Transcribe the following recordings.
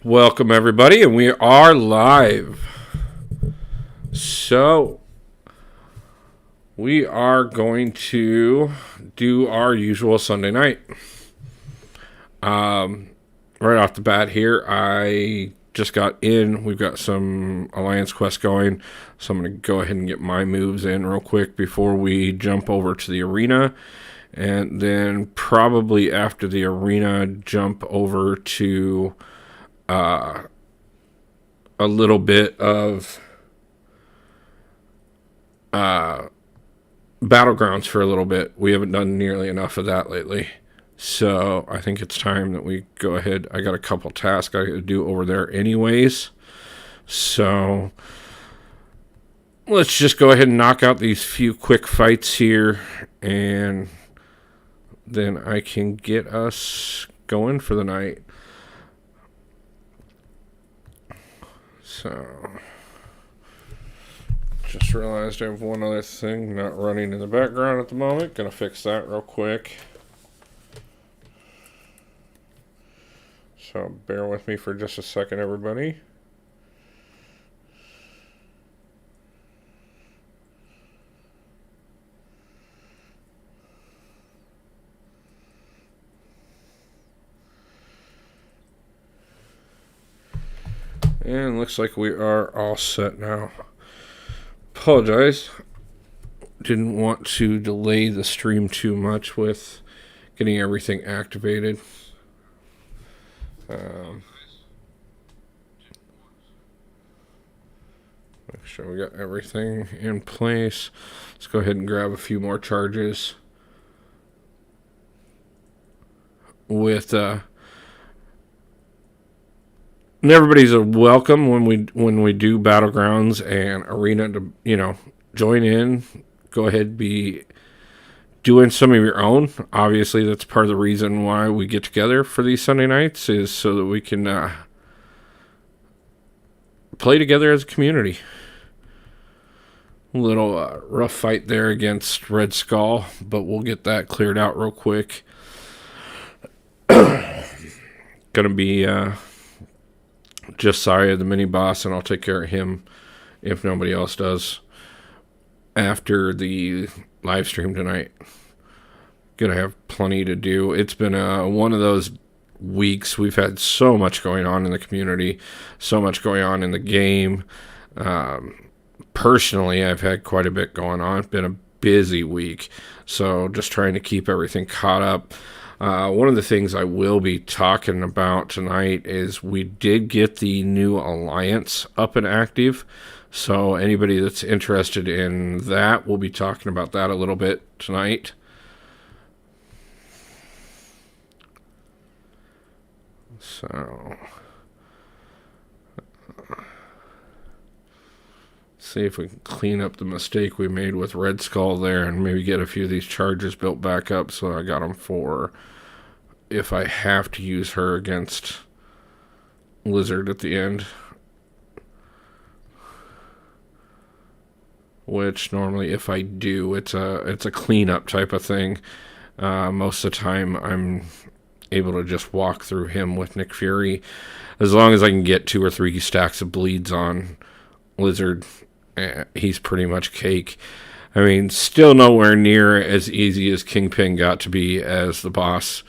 Welcome, everybody, and we are live. So, we are going to do our usual Sunday night. Right off the bat here, I just got in. We've got some Alliance Quest going, so I'm going to go ahead and get my moves in real quick before we jump over to the arena. And then probably after the arena, jump over to a little bit of BattleGrounds for a little bit. We haven't done nearly enough of that lately. So I think it's time that we go ahead. I got a couple tasks I got to do over there anyways. So let's just go ahead and knock out these few quick fights here, and then I can get us going for the night. So, just realized I have one other thing not running in the background at the moment. Gonna fix that real quick. So, bear with me for just a second, everybody. And looks like we are all set now. Apologize. Didn't want to delay the stream too much with getting everything activated. Make sure we got everything in place. Let's go ahead and grab a few more charges with and everybody's a welcome when we do BattleGrounds and Arena to, join in. Go ahead, be doing some of your own. Obviously, that's part of the reason why we get together for these Sunday nights, is so that we can play together as a community. A little rough fight there against Red Skull, but we'll get that cleared out real quick. Gonna be Josiah, the mini boss, and I'll take care of him if nobody else does after the live stream tonight. Gonna have plenty to do. It's been one of those weeks. We've had so much going on in the community, so much going on in the game. Personally, I've had quite a bit going on. It's been a busy week, so just trying to keep everything caught up. One of the things I will be talking about tonight is we did get the new Alliance up and active. So anybody that's interested in that, we'll be talking about that a little bit tonight. So, see if we can clean up the mistake we made with Red Skull there and maybe get a few of these charges built back up so I got them for if I have to use her against Lizard at the end. Which normally if I do, it's a cleanup type of thing. Most of the time I'm able to just walk through him with Nick Fury. As long as I can get 2 or 3 stacks of bleeds on Lizard, he's pretty much cake. I mean, still nowhere near as easy as Kingpin got to be as the boss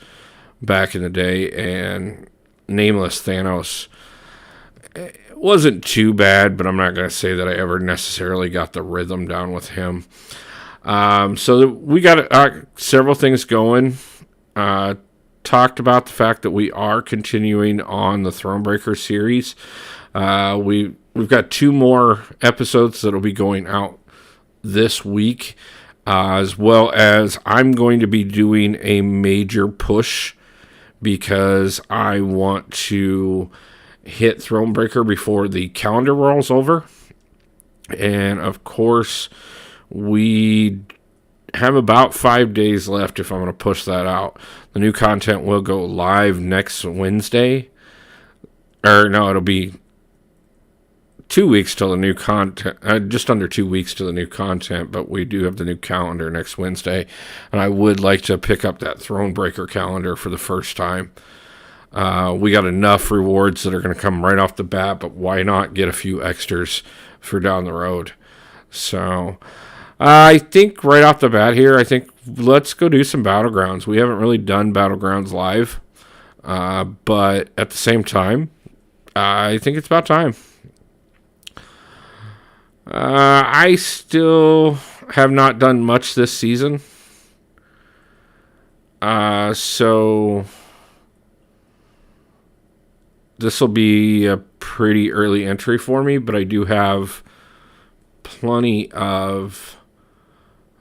back in the day, and Nameless Thanos, it wasn't too bad, but I'm not going to say that I ever necessarily got the rhythm down with him. So we got several things going. Talked about the fact that we are continuing on the Thronebreaker series. We've got 2 more episodes that'll be going out this week, as well as I'm going to be doing a major push because I want to hit Thronebreaker before the calendar rolls over. And of course, we have about 5 days left if I'm going to push that out. The new content will go live next Wednesday. Or no, it'll be 2 weeks till the new content, just under 2 weeks to the new content, but we do have the new calendar next Wednesday, and I would like to pick up that Thronebreaker calendar for the first time. We got enough rewards that are going to come right off the bat, but why not get a few extras for down the road? So I think right off the bat here, I think let's go do some BattleGrounds. We haven't really done BattleGrounds live, but at the same time, I think it's about time. I still have not done much this season. So this will be a pretty early entry for me, but I do have plenty of...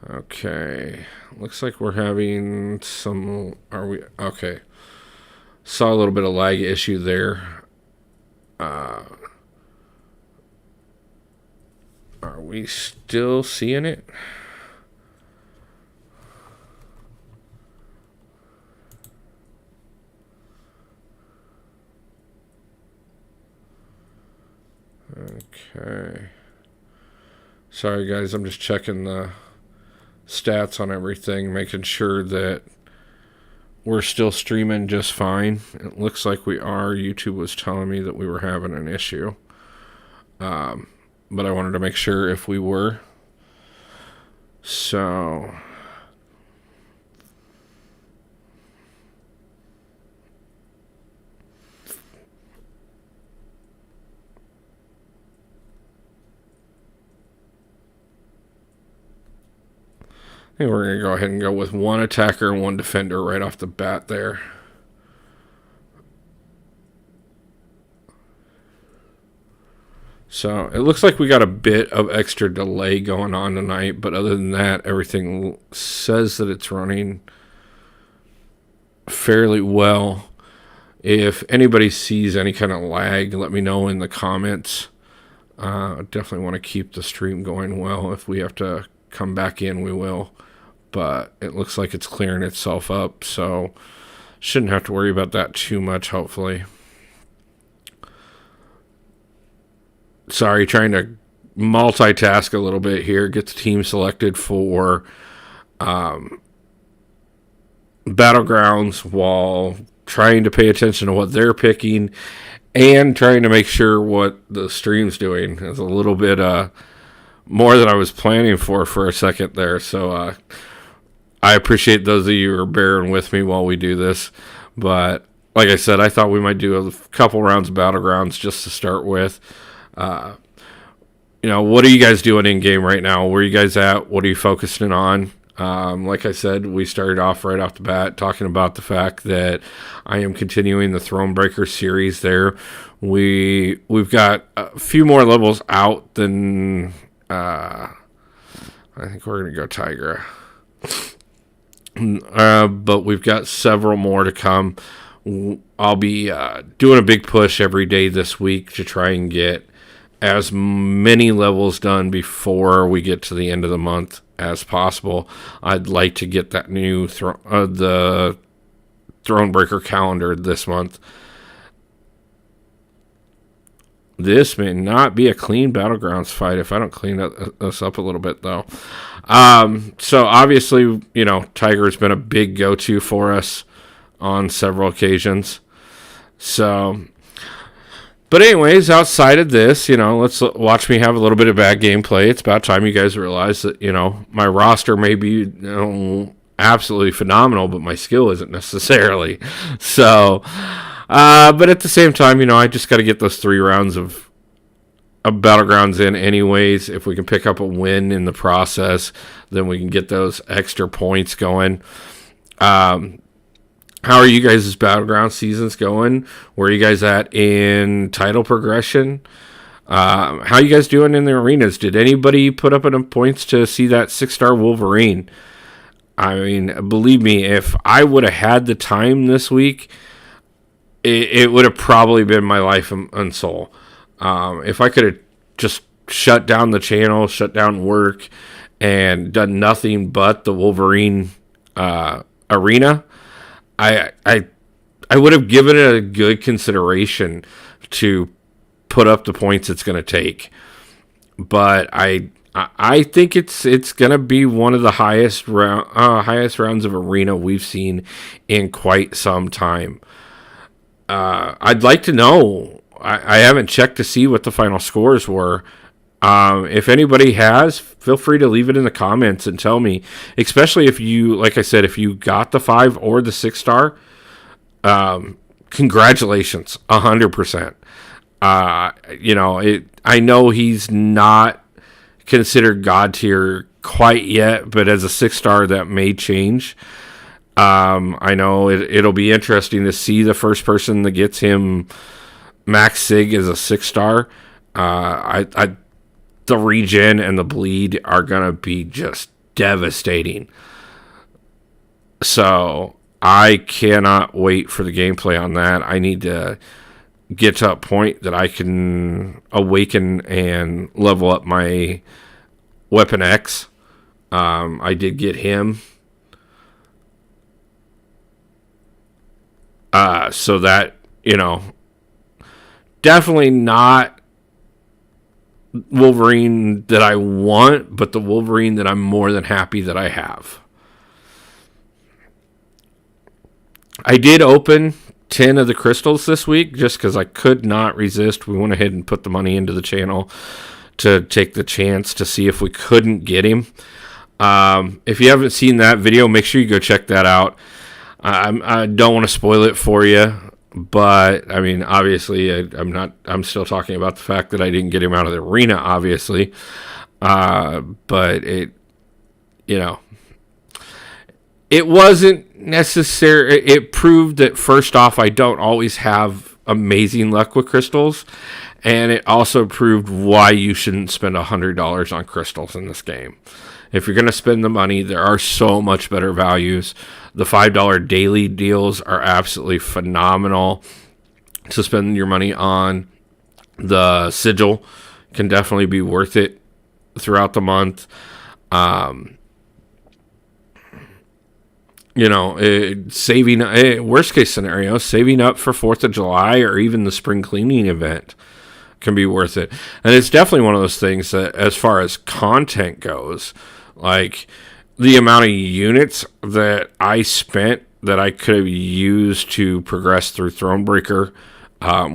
Okay. Looks like we're having some... Are we... Okay. Saw a little bit of lag issue there. Are we still seeing it? Okay. Sorry, guys. I'm just checking the stats on everything, making sure that we're still streaming just fine. It looks like we are. YouTube was telling me that we were having an issue. But I wanted to make sure if we were. So... I think we're going to go ahead and go with one attacker and one defender right off the bat there. So it looks like we got a bit of extra delay going on tonight, but other than that, everything says that it's running fairly well. If anybody sees any kind of lag, let me know in the comments. Definitely want to keep the stream going well. If we have to come back in, we will. But it looks like it's clearing itself up, so shouldn't have to worry about that too much, hopefully. Sorry, trying to multitask a little bit here. Get the team selected for BattleGrounds while trying to pay attention to what they're picking and trying to make sure what the stream's doing. It's a little bit more than I was planning for a second there. So I appreciate those of you who are bearing with me while we do this. But like I said, I thought we might do a couple rounds of BattleGrounds just to start with. What are you guys doing in game right now? Where are you guys at? What are you focusing on? Like I said, we started off right off the bat talking about the fact that I am continuing the Thronebreaker series there. We've got a few more levels out than I think we're going to go Tigra. But we've got several more to come. I'll be doing a big push every day this week to try and get as many levels done before we get to the end of the month as possible. I'd like to get that new the Thronebreaker calendar this month. This may not be a clean BattleGrounds fight if I don't clean this up a little bit, though. So obviously, Tiger's been a big go-to for us on several occasions. So, but anyways, outside of this, let's watch me have a little bit of bad gameplay. It's about time you guys realize that, my roster may be absolutely phenomenal, but my skill isn't necessarily. So, but at the same time, I just got to get those 3 rounds of BattleGrounds in anyways. If we can pick up a win in the process, then we can get those extra points going. How are you guys' BattleGround seasons going? Where are you guys at in title progression? How are you guys doing in the arenas? Did anybody put up enough points to see that 6-star Wolverine? I mean, believe me, if I would have had the time this week, it would have probably been my life and soul. If I could have just shut down the channel, shut down work, and done nothing but the Wolverine arena, I would have given it a good consideration to put up the points it's going to take. But I think it's going to be one of the highest rounds of arena we've seen in quite some time. I'd like to know. I haven't checked to see what the final scores were. If anybody has, feel free to leave it in the comments and tell me. Especially if you, like I said, if you got the 5 or the 6 star, congratulations, 100%. I know he's not considered God tier quite yet, but as a 6 star, that may change. I know it'll be interesting to see the first person that gets him max sig as a 6 star. The regen and the bleed are gonna be just devastating. So I cannot wait for the gameplay on that. I need to get to a point that I can awaken and level up my Weapon X. I did get him. So that, definitely not Wolverine that I want, but the Wolverine that I'm more than happy that I have. I did open 10 of the crystals this week just because I could not resist. We went ahead and put the money into the channel to take the chance to see if we couldn't get him. If you haven't seen that video, make sure you go check that out. I don't want to spoil it for you, but I mean, obviously, I'm still talking about the fact that I didn't get him out of the arena, obviously. But it wasn't necessary. It proved that, first off, I don't always have amazing luck with crystals, and it also proved why you shouldn't spend $100 on crystals in this game. If you're going to spend the money, there are so much better values. The $5 daily deals are absolutely phenomenal to spend your money on. The sigil can definitely be worth it throughout the month. Saving, worst case scenario, saving up for 4th of July or even the spring cleaning event can be worth it. And it's definitely one of those things that, as far as content goes, like the amount of units that I spent that I could have used to progress through Thronebreaker,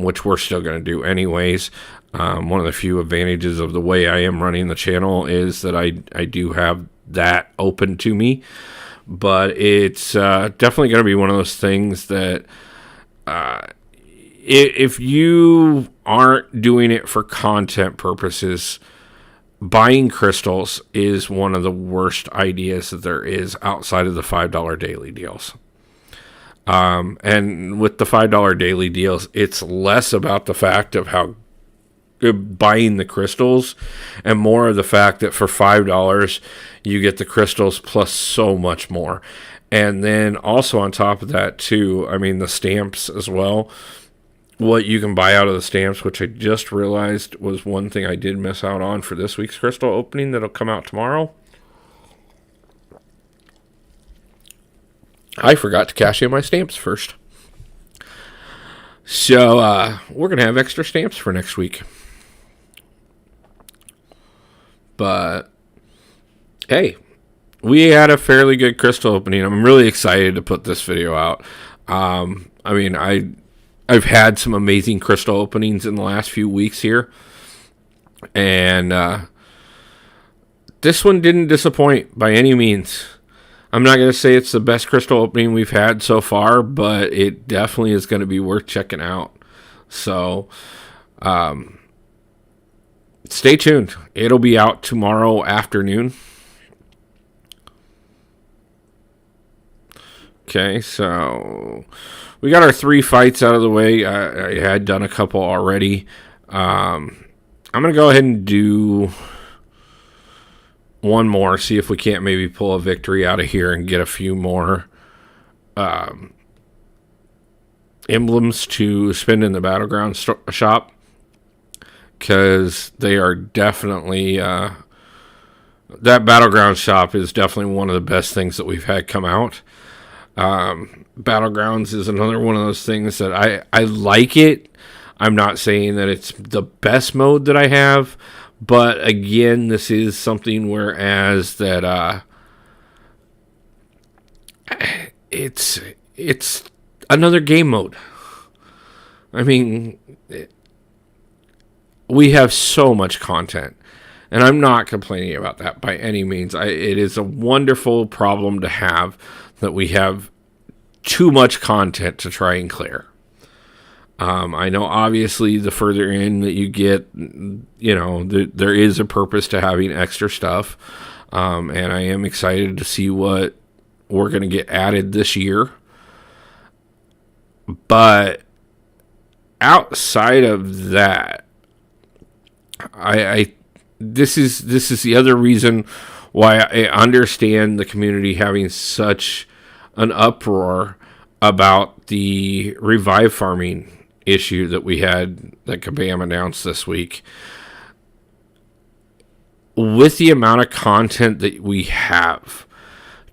which we're still going to do anyways. One of the few advantages of the way I am running the channel is that I do have that open to me. But it's definitely going to be one of those things that if you aren't doing it for content purposes, buying crystals is one of the worst ideas that there is outside of the $5 daily deals. And with the $5 daily deals, it's less about the fact of how buying the crystals and more of the fact that for $5 you get the crystals plus so much more. And then also on top of that too, I mean the stamps as well, what you can buy out of the stamps, which I just realized was one thing I did miss out on for this week's crystal opening that'll come out tomorrow. I forgot to cash in my stamps first. So we're going to have extra stamps for next week. But hey, we had a fairly good crystal opening. I'm really excited to put this video out. I mean, I've had some amazing crystal openings in the last few weeks here, and this one didn't disappoint by any means. I'm not going to say it's the best crystal opening we've had so far, but it definitely is going to be worth checking out. So, stay tuned. It'll be out tomorrow afternoon. Okay, so we got our 3 fights out of the way. I had done a couple already. I'm going to go ahead and do one more, see if we can't maybe pull a victory out of here and get a few more emblems to spend in the BattleGrounds shop, because they are definitely that BattleGrounds shop is definitely one of the best things that we've had come out. BattleGrounds is another one of those things that I like it. I'm not saying that it's the best mode that I have, but again, this is something whereas that it's another game mode. I mean, we have so much content. And I'm not complaining about that by any means. It is a wonderful problem to have that we have too much content to try and clear. I know obviously the further in that you get, there is a purpose to having extra stuff. And I am excited to see what we're going to get added this year. But outside of that, this is the other reason why I understand the community having such an uproar about the revive farming issue that we had, that Kabam announced this week. With the amount of content that we have,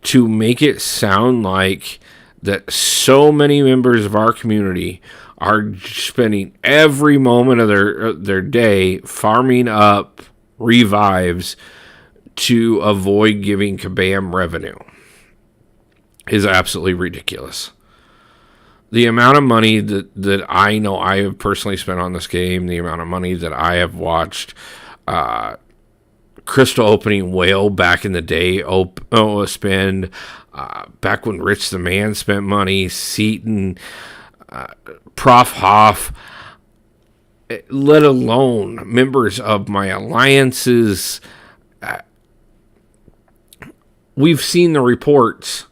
to make it sound like that so many members of our community are spending every moment of their day farming up revives to avoid giving Kabam revenue is absolutely ridiculous. The amount of money that I know I have personally spent on this game, the amount of money that I have watched Crystal Opening Whale back in the day spend, back when Rich the Man spent money, Seaton, Prof. Hoff, let alone members of my alliances. We've seen the reports.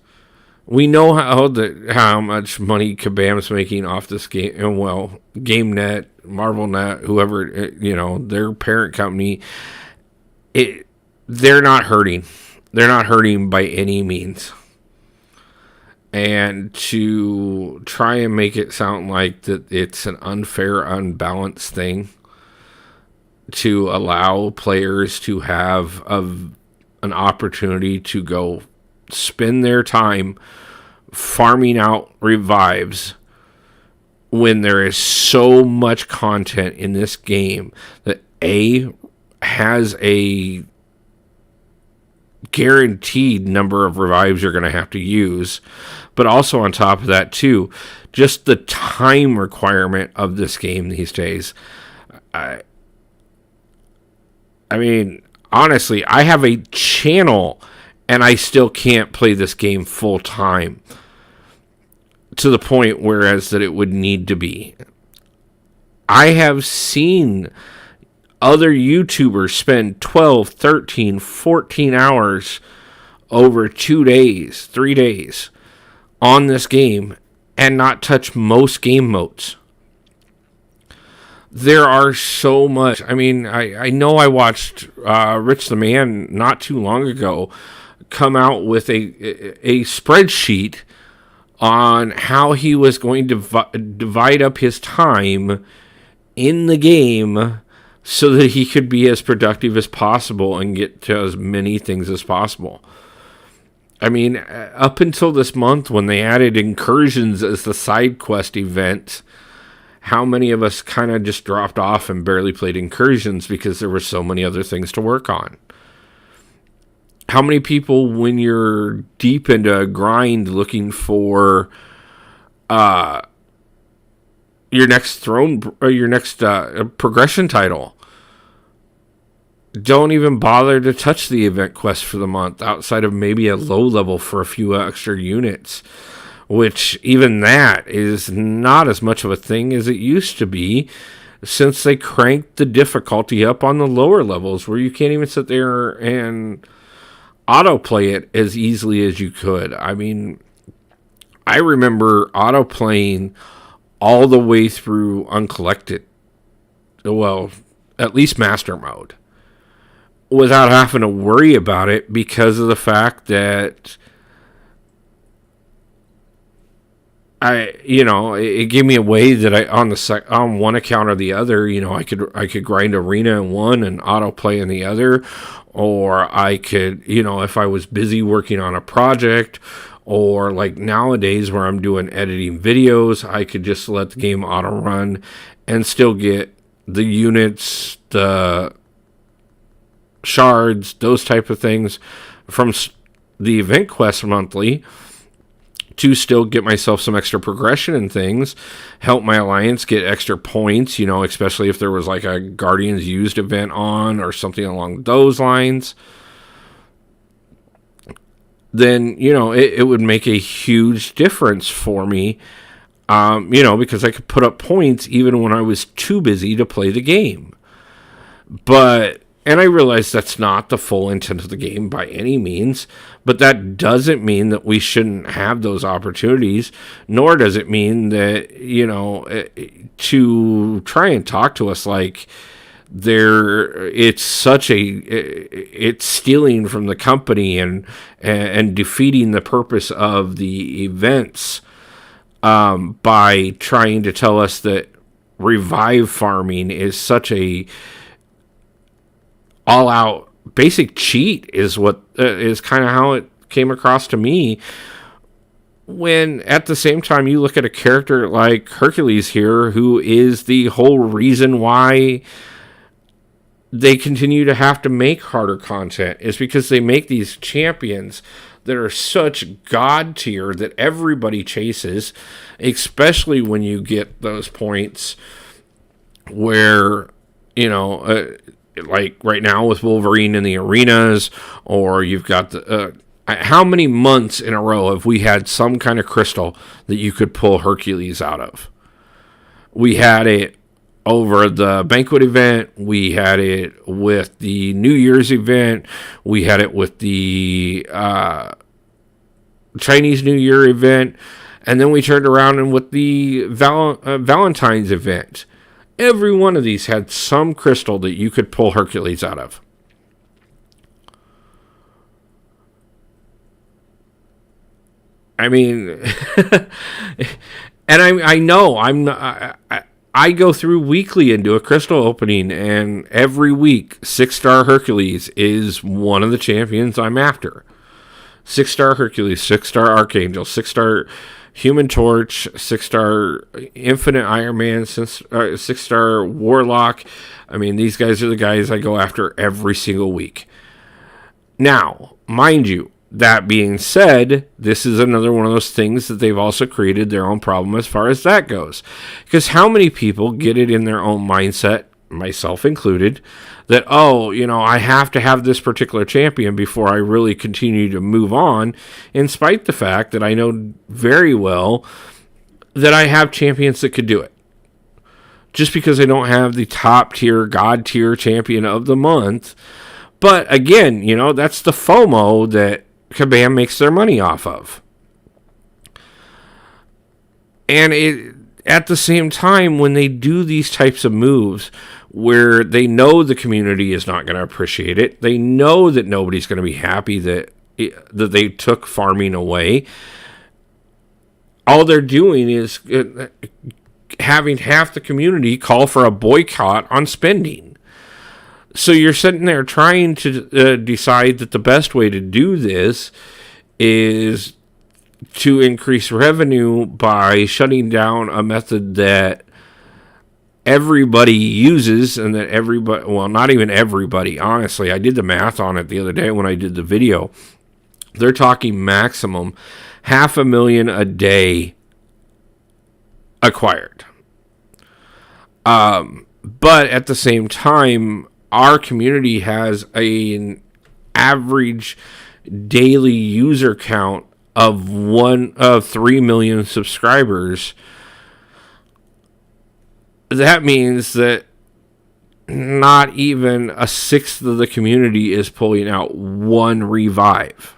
We know how much money Kabam's making off this game. Well, GameNet, MarvelNet, whoever, their parent company. They're not hurting. They're not hurting by any means. And to try and make it sound like that it's an unfair, unbalanced thing to allow players to have an opportunity to go spend their time farming out revives when there is so much content in this game that has a guaranteed number of revives you're going to have to use, but also on top of that too, just the time requirement of this game these days. I mean, honestly, I have a channel and I still can't play this game full time to the point whereas that it would need to be. I have seen other YouTubers spend 12, 13, 14 hours over 2 days, 3 days on this game and not touch most game modes. There are so much. I mean, I know I watched Rich the Man not too long ago come out with a spreadsheet on how he was going to divide up his time in the game so that he could be as productive as possible and get to as many things as possible. I mean, up until this month when they added Incursions as the side quest event, how many of us kind of just dropped off and barely played Incursions because there were so many other things to work on? How many people, when you're deep into a grind looking for your next throne or your next progression title, don't even bother to touch the event quest for the month outside of maybe a low level for a few extra units, which even that is not as much of a thing as it used to be since they cranked the difficulty up on the lower levels where you can't even sit there and autoplay it as easily as you could. I mean, I remember autoplaying all the way through Uncollected, well, at least Master Mode, without having to worry about it because of the fact that it gave me a way that on one account or the other, I could grind Arena in one and autoplay in the other, or I could, if I was busy working on a project, or like nowadays where I'm doing editing videos, I could just let the game auto run and still get the units, the shards, those type of things from the event quest monthly to still get myself some extra progression and things, help my alliance get extra points, especially if there was like a Guardians used event on or something along those lines, then, it would make a huge difference for me, because I could put up points even when I was too busy to play the game. And I realize that's not the full intent of the game by any means, but that doesn't mean that we shouldn't have those opportunities, nor does it mean that, to try and talk to us like it's stealing from the company and defeating the purpose of the events, by trying to tell us that revive farming is such a all-out basic cheat is what is kind of how it came across to me, when at the same time you look at a character like Hercules here, who is the whole reason why they continue to have to make harder content, is because they make these champions that are such god tier that everybody chases, especially when you get those points where, like right now with Wolverine in the arenas, or you've got the how many months in a row have we had some kind of crystal that you could pull Hercules out of? We had it over the banquet event, we had it with the New Year's event, we had it with the Chinese New Year event, and then we turned around and with the Valentine's event. Every one of these had some crystal that you could pull Hercules out of. I mean, and I know I go through weekly and do a crystal opening, and every week 6-star Hercules is one of the champions I'm after. 6-star Hercules, 6-star Archangel, 6-star Human Torch, 6-star Infinite Iron Man, 6-star Warlock. I mean, these guys are the guys I go after every single week. Now, mind you, that being said, this is another one of those things that they've also created their own problem as far as that goes. Because how many people get it in their own mindset, myself included, that, I have to have this particular champion before I really continue to move on, in spite the fact that I know very well that I have champions that could do it. Just because I don't have the top tier, god tier champion of the month. But again, that's the FOMO that Kabam makes their money off of. And at the same time, when they do these types of moves where they know the community is not going to appreciate it, they know that nobody's going to be happy that they took farming away, all they're doing is having half the community call for a boycott on spending. So you're sitting there trying to decide that the best way to do this is to increase revenue by shutting down a method that everybody uses, and that everybody, well, not even everybody, honestly. I did the math on it the other day when I did the video. They're talking maximum 500,000 a day acquired. But at the same time, our community has an average daily user count of 3 million subscribers. That means that not even a sixth of the community is pulling out one revive.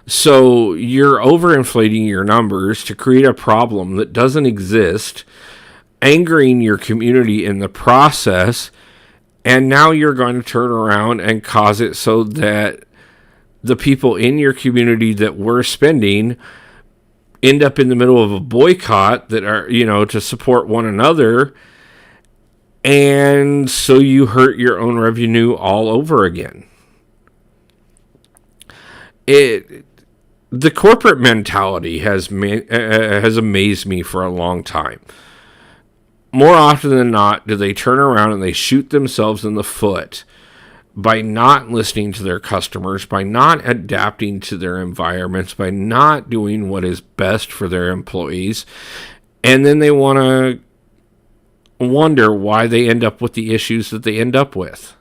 So you're overinflating your numbers to create a problem that doesn't exist, angering your community in the process, and now you're going to turn around and cause it so that the people in your community that were spending end up in the middle of a boycott that are, to support one another. And so you hurt your own revenue all over again. The corporate mentality has amazed me for a long time. More often than not, do they turn around and they shoot themselves in the foot by not listening to their customers, by not adapting to their environments, by not doing what is best for their employees. And then they want to wonder why they end up with the issues that they end up with.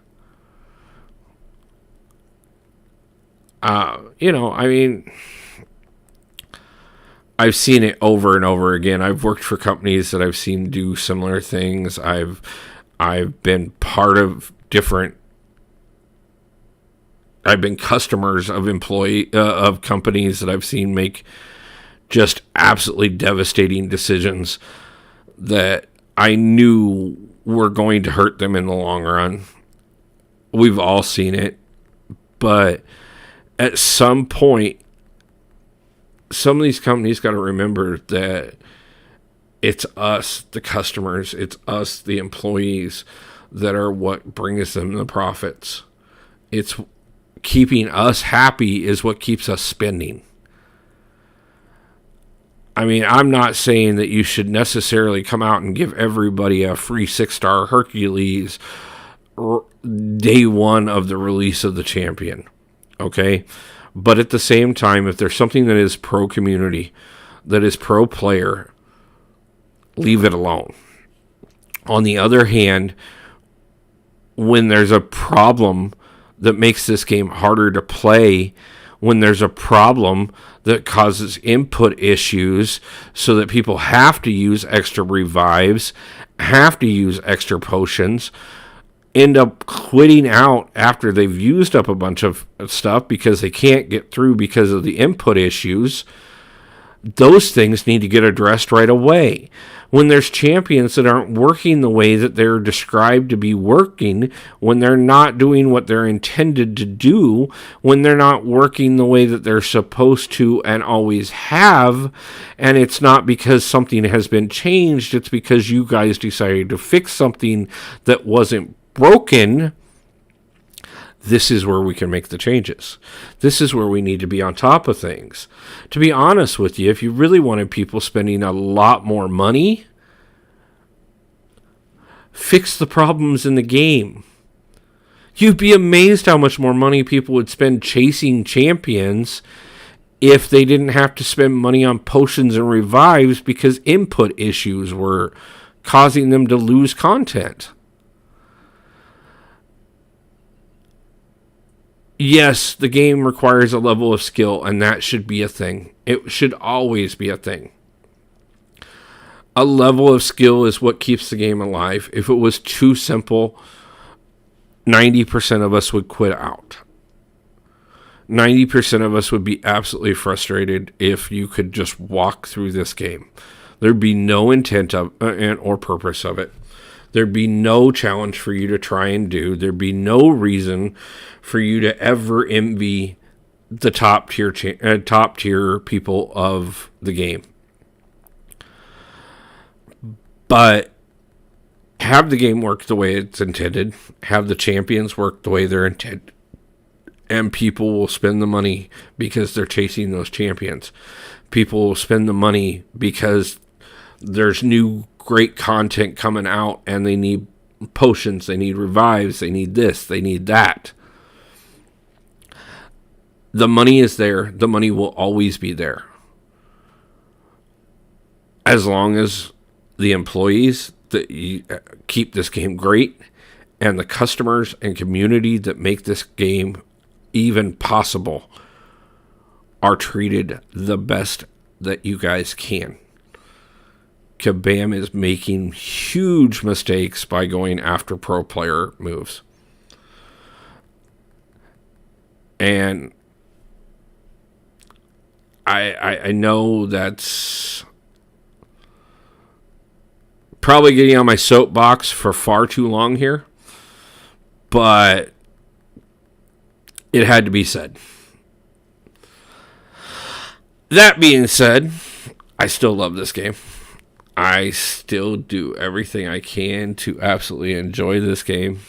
I mean, I've seen it over and over again. I've worked for companies that I've seen do similar things. I've been part of different. I've been customers of of companies that I've seen make just absolutely devastating decisions that I knew were going to hurt them in the long run. We've all seen it, but at some point, some of these companies got to remember that it's us, the customers, it's us, the employees, that are what brings them the profits. It's keeping us happy is what keeps us spending. I mean, I'm not saying that you should necessarily come out and give everybody a free 6-star Hercules day one of the release of the champion. Okay? But at the same time, if there's something that is pro-community, that is pro-player, leave it alone. On the other hand, when there's a problem that makes this game harder to play, when there's a problem that causes input issues so that people have to use extra revives, have to use extra potions, end up quitting out after they've used up a bunch of stuff because they can't get through because of the input issues, those things need to get addressed right away. When there's champions that aren't working the way that they're described to be working, when they're not doing what they're intended to do, when they're not working the way that they're supposed to and always have, and it's not because something has been changed, it's because you guys decided to fix something that wasn't broken, this is where we can make the changes. This is where we need to be on top of things. To be honest with you, if you really wanted people spending a lot more money, fix the problems in the game. You'd be amazed how much more money people would spend chasing champions if they didn't have to spend money on potions and revives because input issues were causing them to lose content. Yes, the game requires a level of skill, and that should be a thing. It should always be a thing. A level of skill is what keeps the game alive. If it was too simple, 90% of us would quit out. 90% of us would be absolutely frustrated if you could just walk through this game. There'd be no intent of or purpose of it. There'd be no challenge for you to try and do. There'd be no reason for you to ever envy the top tier people of the game. But have the game work the way it's intended. Have the champions work the way they're intended. And people will spend the money because they're chasing those champions. People will spend the money because there's new great content coming out and they need potions, they need revives, they need this, they need that. The money is there. The money will always be there. As long as the employees that keep this game great and the customers and community that make this game even possible are treated the best that you guys can. Kabam is making huge mistakes by going after pro player moves. And I know that's probably getting on my soapbox for far too long here, but it had to be said. That being said, I still love this game. I still do everything I can to absolutely enjoy this game.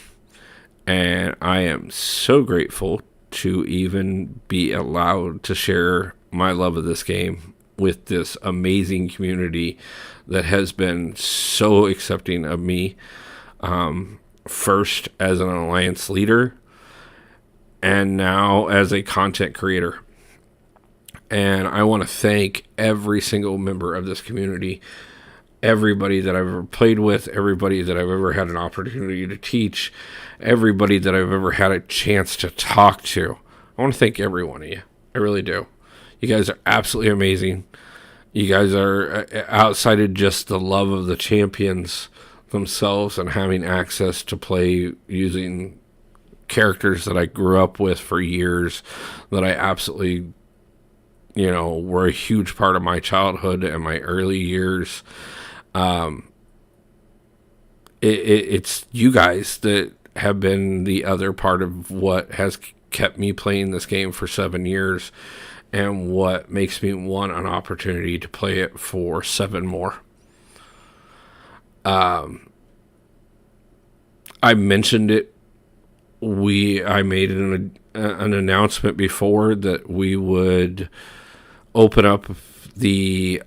And I am so grateful to even be allowed to share my love of this game with this amazing community that has been so accepting of me. First as an alliance leader, and now as a content creator. And I want to thank every single member of this community, everybody that I've ever played with, everybody that I've ever had an opportunity to teach, everybody that I've ever had a chance to talk to. I want to thank every one of you. I really do. You guys are absolutely amazing. You guys are, outside of just the love of the champions themselves and having access to play using characters that I grew up with for years, that I absolutely, were a huge part of my childhood and my early years. It's you guys that have been the other part of what has kept me playing this game for 7 years, and what makes me want an opportunity to play it for 7 more. I mentioned it. I made an announcement before that we would open up the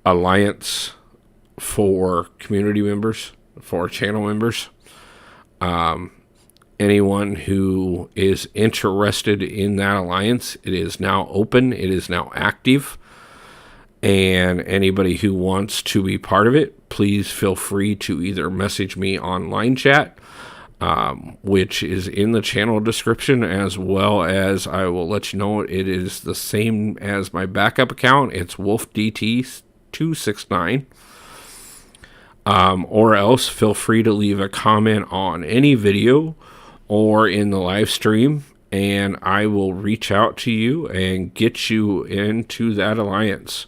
alliance for community members, for channel members. Anyone who is interested in that alliance, it is now open, it is now active, and anybody who wants to be part of it, please feel free to either message me on line chat, which is in the channel description, as well as I will let you know it is the same as my backup account. It's WolfDT269. Or else feel free to leave a comment on any video or in the live stream, and I will reach out to you and get you into that alliance.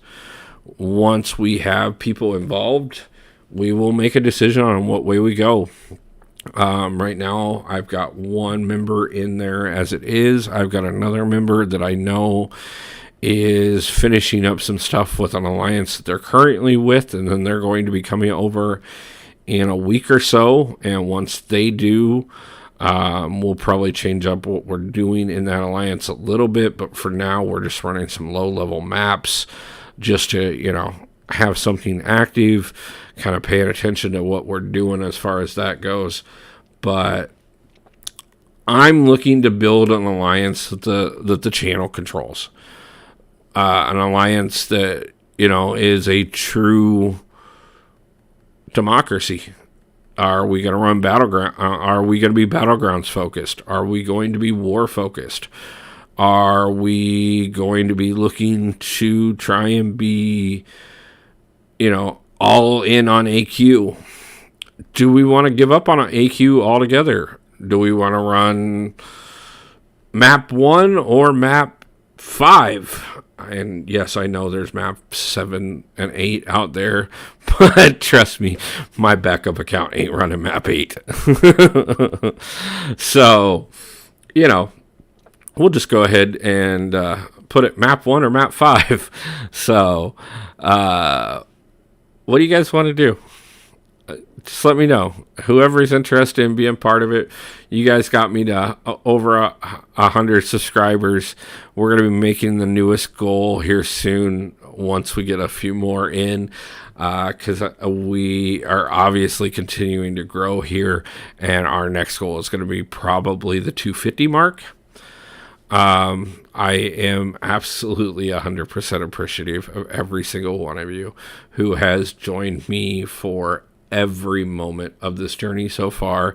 Once we have people involved, we will make a decision on what way we go. Right now, I've got one member in there as it is. I've got another member that I know is finishing up some stuff with an alliance that they're currently with, and then they're going to be coming over in a week or so. And once they do, we'll probably change up what we're doing in that alliance a little bit. But for now, we're just running some low-level maps just to, have something active, kind of paying attention to what we're doing as far as that goes. But I'm looking to build an alliance that the channel controls. An alliance that, is a true democracy. Are we going to run Battleground? Are we going to be Battlegrounds focused? Are we going to be war focused? Are we going to be looking to try and be, all in on AQ? Do we want to give up on an AQ altogether? Do we want to run map 1 or map 5? And yes, I know there's map 7 and 8 out there, but trust me, my backup account ain't running map 8. So, we'll just go ahead and put it map 1 or map 5. So, what do you guys want to do? Just let me know. Whoever's interested in being part of it, you guys got me to over 100 subscribers. We're going to be making the newest goal here soon once we get a few more in, because we are obviously continuing to grow here, and our next goal is going to be probably the 250 mark. I am absolutely 100% appreciative of every single one of you who has joined me for every moment of this journey so far,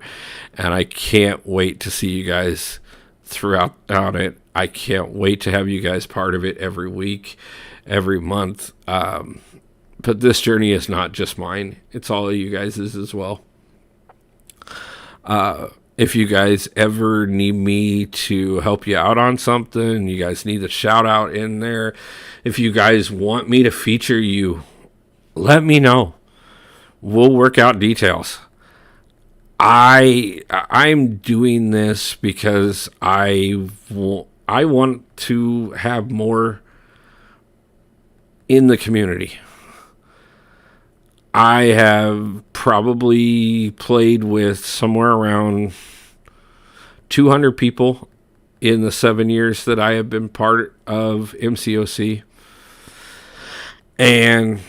and I can't wait to see you guys throughout it. I can't wait to have you guys part of it every week, every month. But this journey is not just mine; it's all of you guys's as well. If you guys ever need me to help you out on something, you guys need a shout out in there. If you guys want me to feature you, let me know. We'll work out details. I'm doing this because I want to have more in the community. I have probably played with somewhere around 200 people in the 7 years that I have been part of MCOC. And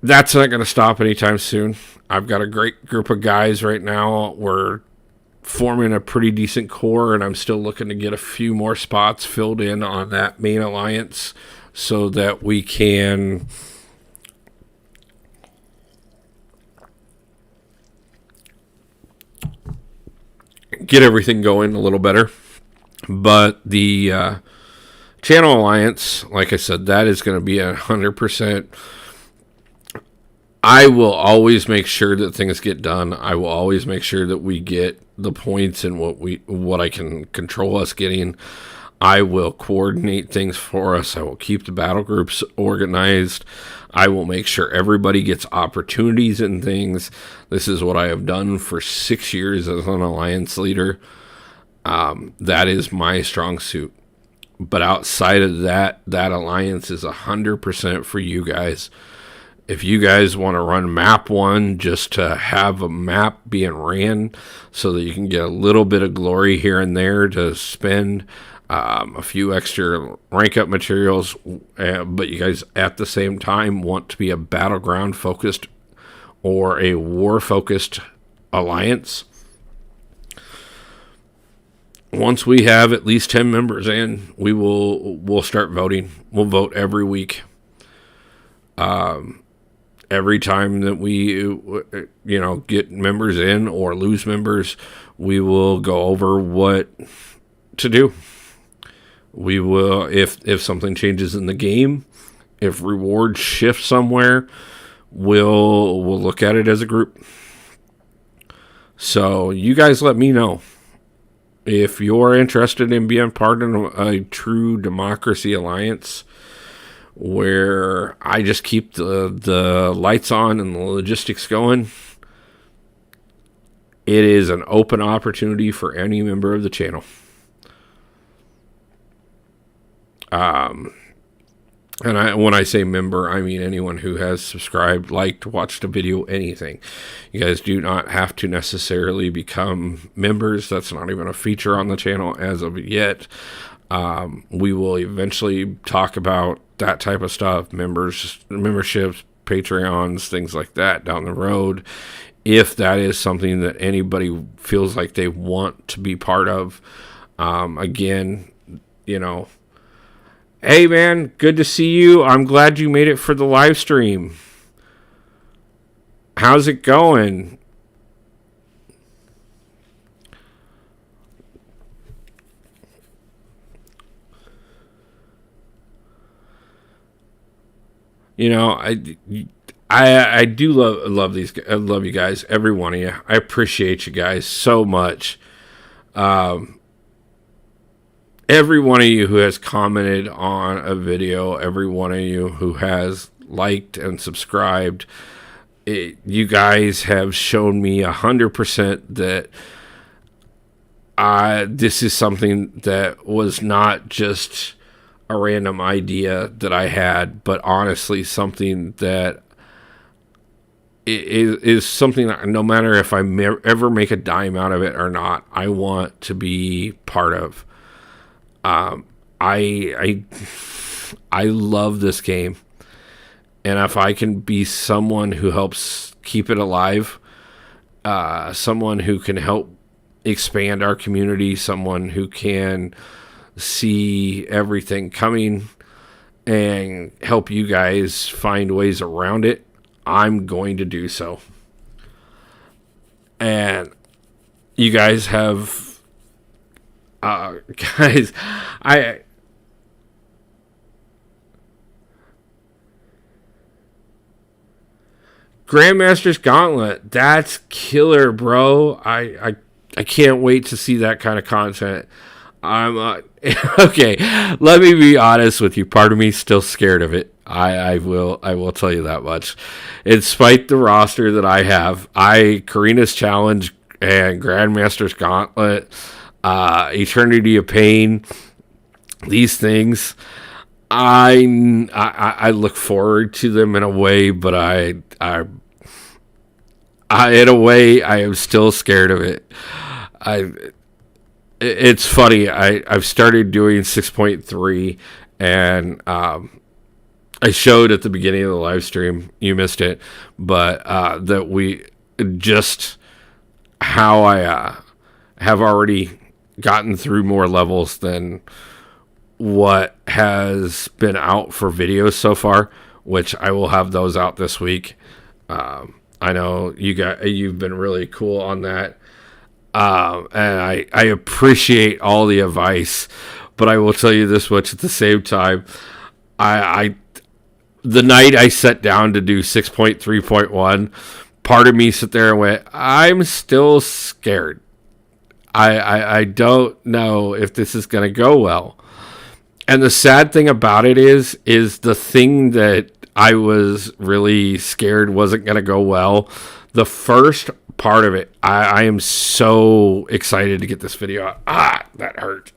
that's not going to stop anytime soon. I've got a great group of guys right now. We're forming a pretty decent core, and I'm still looking to get a few more spots filled in on that main alliance so that we can get everything going a little better. But the channel alliance, like I said, that is going to be 100%. I will always make sure that things get done. I will always make sure that we get the points and what I can control us getting. I will coordinate things for us. I will keep the battle groups organized. I will make sure everybody gets opportunities and things. This is what I have done for 6 years as an alliance leader. That is my strong suit. But outside of that, that alliance is 100% for you guys. If you guys want to run map 1 just to have a map being ran so that you can get a little bit of glory here and there to spend a few extra rank up materials, but you guys at the same time want to be a battleground focused or a war focused alliance, once we have at least 10 members in, we'll start voting. We'll vote every week. Every time that we, get members in or lose members, we will go over what to do. We will, if something changes in the game, if rewards shift somewhere, we'll look at it as a group. So you guys let me know. If you're interested in being part of a true democracy alliance where I just keep the lights on and the logistics going, it is an open opportunity for any member of the channel. And when I say member, I mean anyone who has subscribed, liked, watched a video, anything. You guys do not have to necessarily become members. That's not even a feature on the channel as of yet. We will eventually talk about that type of stuff, memberships, Patreons, things like that down the road. If that is something that anybody feels like they want to be part of, again, hey man, good to see you. I'm glad you made it for the live stream. How's it going? I do love these. I love you guys, every one of you. I appreciate you guys so much. Every one of you who has commented on a video, every one of you who has liked and subscribed, you guys have shown me 100% that this is something that was not just a random idea that I had, but honestly something that is something that no matter if I ever make a dime out of it or not, I want to be part of. I love this game, and if I can be someone who helps keep it alive, someone who can help expand our community, someone who can see everything coming and help you guys find ways around it, I'm going to do so. And you guys have guys, Grandmaster's Gauntlet, that's killer, bro. I can't wait to see that kind of content. I'm okay. Let me be honest with you. Part of me is still scared of it. I will tell you that much. In spite the roster that I have, Karina's Challenge and Grandmaster's Gauntlet, Eternity of Pain, these things, I look forward to them in a way, but I in a way I am still scared of it. It's funny. I've started doing 6.3, and I showed at the beginning of the live stream. You missed it, but that we just how have already gotten through more levels than what has been out for videos so far, which I will have those out this week. I know you've been really cool on that. And I appreciate all the advice, but I will tell you this much at the same time. The night I sat down to do 6.3.1, part of me sat there and went, I'm still scared. I don't know if this is going to go well. And the sad thing about it is the thing that I was really scared wasn't going to go well. The first part of it, I am so excited to get this video out. That hurt.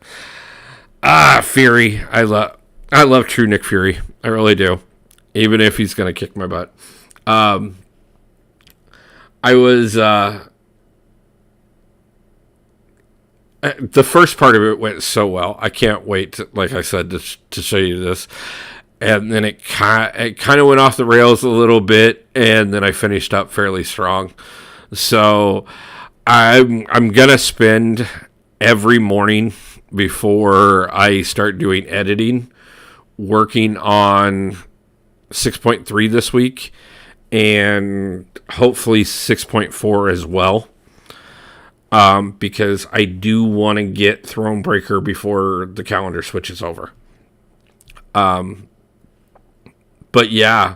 Fury. I love true Nick Fury. I really do. Even if he's going to kick my butt. I was... the first part of it went so well. I can't wait, like I said, to show you this. And then it kind of went off the rails a little bit, and then I finished up fairly strong. So I'm gonna spend every morning before I start doing editing working on 6.3 this week, and hopefully 6.4 as well. Because I do want to get Thronebreaker before the calendar switches over. But yeah,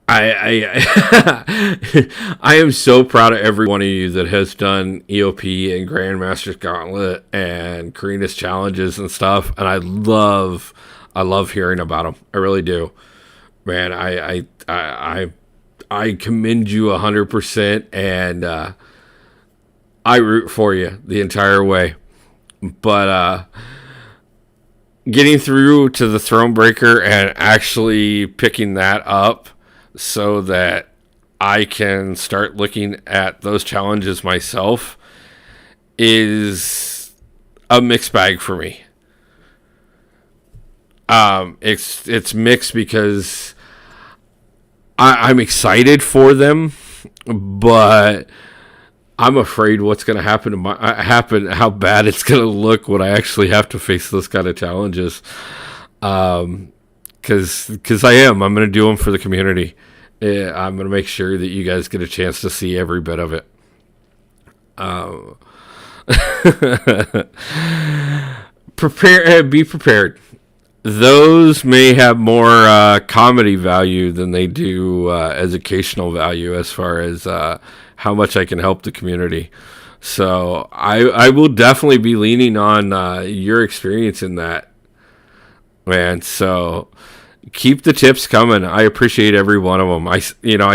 I am so proud of every one of you that has done EOP and Grandmaster's Gauntlet and Karina's challenges and stuff, and I love hearing about them. I really do, man. I commend you 100%, and I root for you the entire way. But getting through to the Thronebreaker and actually picking that up so that I can start looking at those challenges myself is a mixed bag for me. It's mixed because I'm excited for them, but I'm afraid what's going to happen how bad it's going to look when I actually have to face those kind of challenges. Because I'm going to do them for the community. I'm going to make sure that you guys get a chance to see every bit of it. Be prepared. Those may have more comedy value than they do educational value as far as how much I can help the community. So I will definitely be leaning on your experience in that, man. So keep the tips coming. I appreciate every one of them. I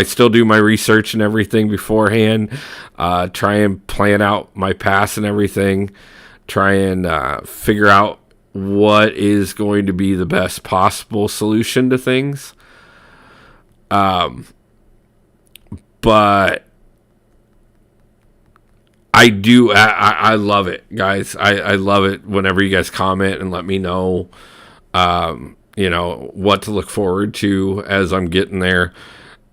still do my research and everything beforehand. Try and plan out my pass and everything. Try and figure out what is going to be the best possible solution to things. But I love it, guys. I love it whenever you guys comment and let me know, what to look forward to as I'm getting there.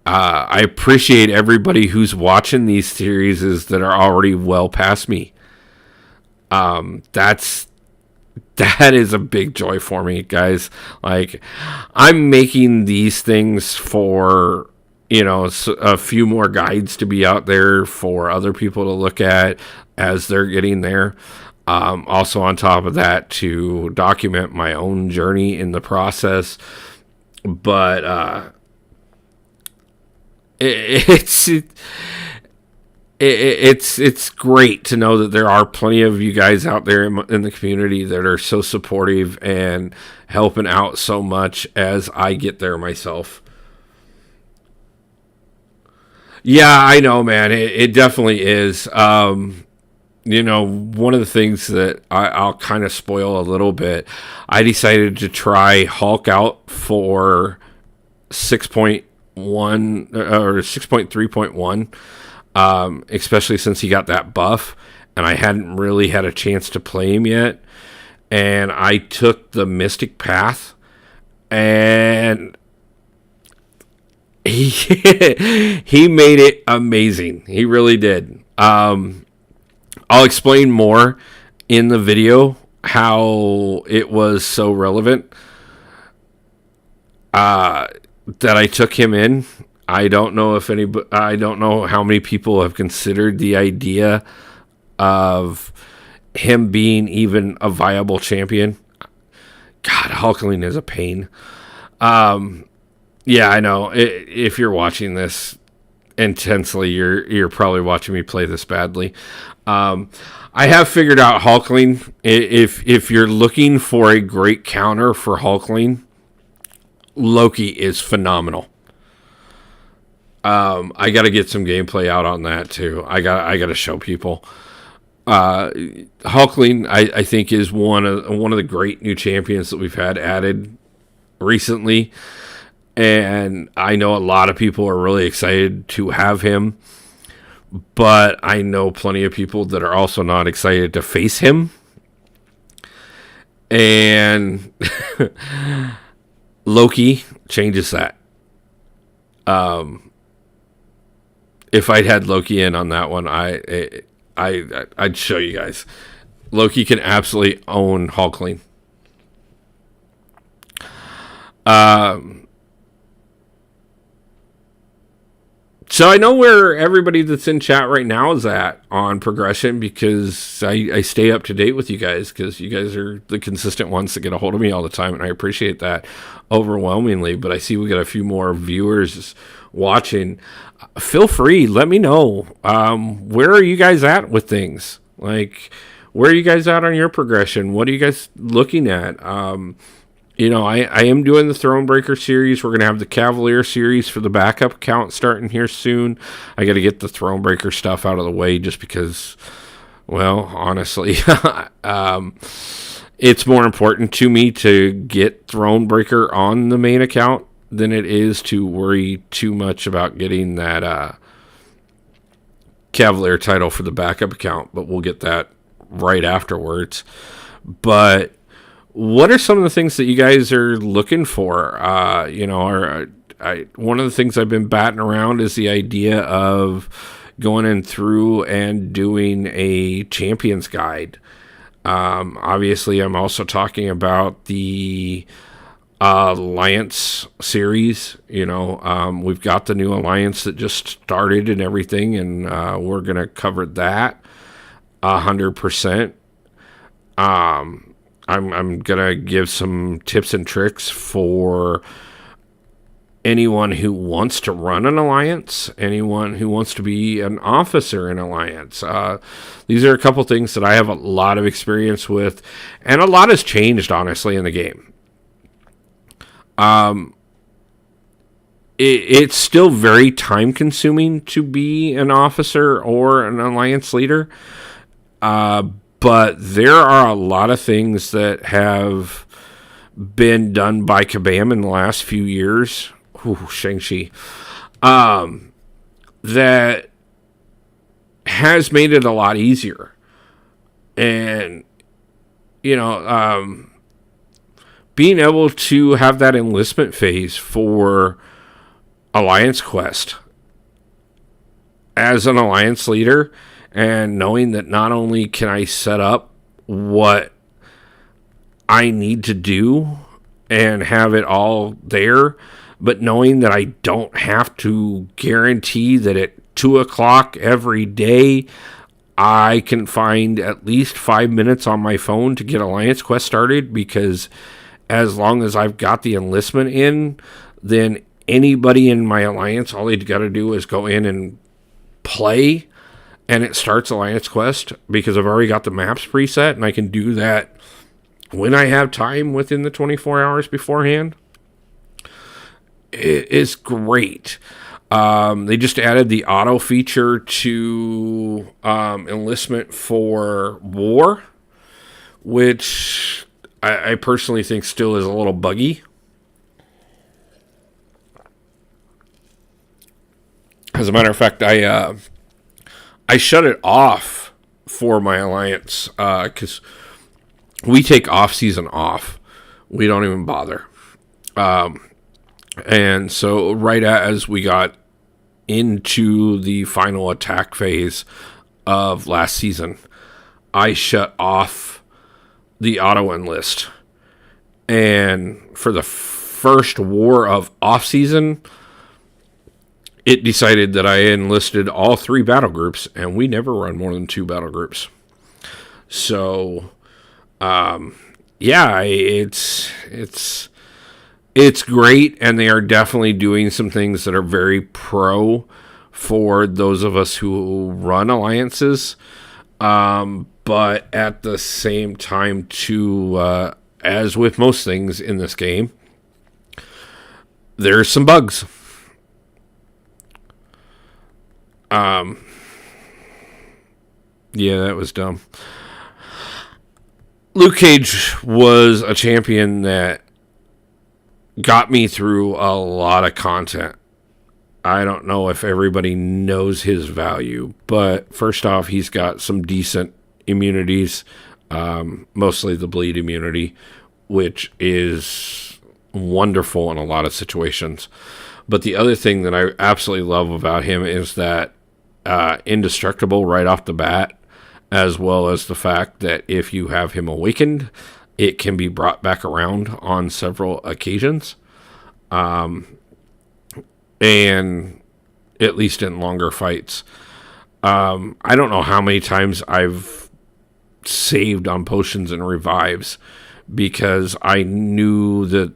I appreciate everybody who's watching these series that are already well past me. That is a big joy for me, guys. Like, I'm making these things for, a few more guides to be out there for other people to look at as they're getting there. Also, on top of that, to document my own journey in the process. But it's great to know that there are plenty of you guys out there in the community that are so supportive and helping out so much as I get there myself. Yeah, I know, man. It definitely is. One of the things that I'll kind of spoil a little bit, I decided to try Hulk out for 6.1 or 6.3.1. Especially since he got that buff, and I hadn't really had a chance to play him yet. And I took the Mystic Path, and he made it amazing. He really did. I'll explain more in the video how it was so relevant that I took him in. I don't know how many people have considered the idea of him being even a viable champion. God, Hulkling is a pain. Yeah, I know. If you're watching this intensely, you're probably watching me play this badly. I have figured out Hulkling. If you're looking for a great counter for Hulkling, Loki is phenomenal. I got to get some gameplay out on that too. I got to show people. Hulkling, I think, is one of the great new champions that we've had added recently, and I know a lot of people are really excited to have him. But I know plenty of people that are also not excited to face him. And Loki changes that. If I'd had Loki in on that one, I'd show you guys. Loki can absolutely own Hulkling. So I know where everybody that's in chat right now is at on progression, because I stay up to date with you guys, because you guys are the consistent ones that get a hold of me all the time, and I appreciate that overwhelmingly. But I see we got a few more viewers watching. Feel free, let me know. Where are you guys at with things? Like, where are you guys at on your progression? What are you guys looking at? I am doing the Thronebreaker series. We're going to have the Cavalier series for the backup account starting here soon. I got to get the Thronebreaker stuff out of the way just because, well, honestly, it's more important to me to get Thronebreaker on the main account than it is to worry too much about getting that Cavalier title for the backup account. But we'll get that right afterwards. But what are some of the things that you guys are looking for? One of the things I've been batting around is the idea of going in through and doing a Champions Guide. Obviously, I'm also talking about the Alliance series. We've got the new Alliance that just started and everything, and we're going to cover that 100%. I'm going to give some tips and tricks for anyone who wants to run an alliance, anyone who wants to be an officer in alliance. These are a couple things that I have a lot of experience with, and a lot has changed, honestly, in the game. It's still very time-consuming to be an officer or an alliance leader, but there are a lot of things that have been done by Kabam in the last few years. Shang-Chi. That has made it a lot easier. And, being able to have that enlistment phase for Alliance Quest as an Alliance leader, and knowing that not only can I set up what I need to do and have it all there, but knowing that I don't have to guarantee that at 2:00 every day I can find at least 5 minutes on my phone to get Alliance Quest started, because as long as I've got the enlistment in, then anybody in my Alliance, all they've got to do is go in and play, and it starts Alliance Quest, because I've already got the maps preset, and I can do that when I have time within the 24 hours beforehand. It is great. They just added the auto feature to enlistment for war, which I personally think still is a little buggy. As a matter of fact, I shut it off for my Alliance, because we take off-season off. We don't even bother. And so right as we got into the final attack phase of last season, I shut off the auto enlist. And for the first war of off-season, it decided that I enlisted all 3 battle groups, and we never run more than 2 battle groups. So, yeah, it's great, and they are definitely doing some things that are very pro for those of us who run alliances. But at the same time, too, as with most things in this game, there's some bugs. Yeah, that was dumb. Luke Cage was a champion that got me through a lot of content. I don't know if everybody knows his value, but first off, he's got some decent immunities, mostly the bleed immunity, which is wonderful in a lot of situations. But the other thing that I absolutely love about him is that indestructible right off the bat, as well as the fact that if you have him awakened, it can be brought back around on several occasions. And at least in longer fights. I don't know how many times I've saved on potions and revives because I knew that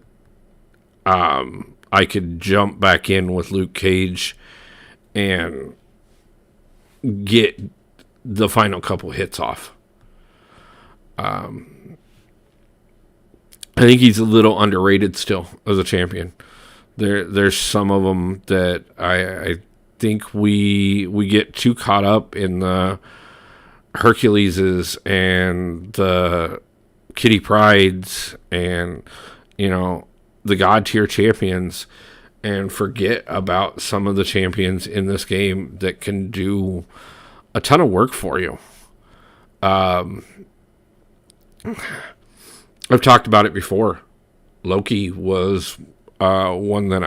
I could jump back in with Luke Cage and get the final couple hits off. I think he's a little underrated still as a champion. There's some of them that I think we get too caught up in the Herculeses and the Kitty Prides and, you know, the God tier champions and forget about some of the champions in this game that can do a ton of work for you. I've talked about it before. Loki was one that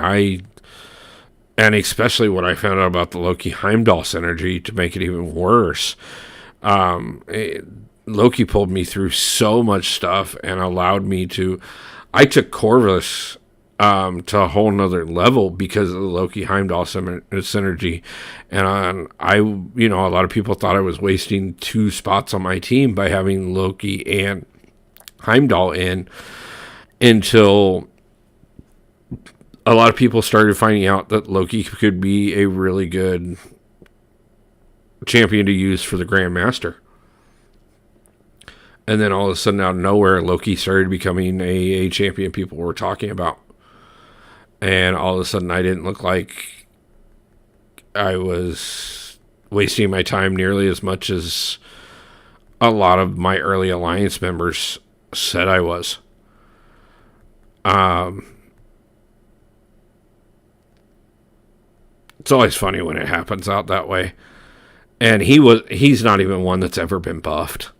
and especially when I found out about the Loki Heimdall synergy to make it even worse. Loki pulled me through so much stuff and allowed me to. I took Corvus to a whole nother level because of the Loki Heimdall synergy. And a lot of people thought I was wasting 2 spots on my team by having Loki and Heimdall in until a lot of people started finding out that Loki could be a really good champion to use for the Grandmaster. And then all of a sudden, out of nowhere, Loki started becoming a champion people were talking about. And all of a sudden, I didn't look like I was wasting my time nearly as much as a lot of my early Alliance members said I was. It's always funny when it happens out that way. And he's not even one that's ever been buffed.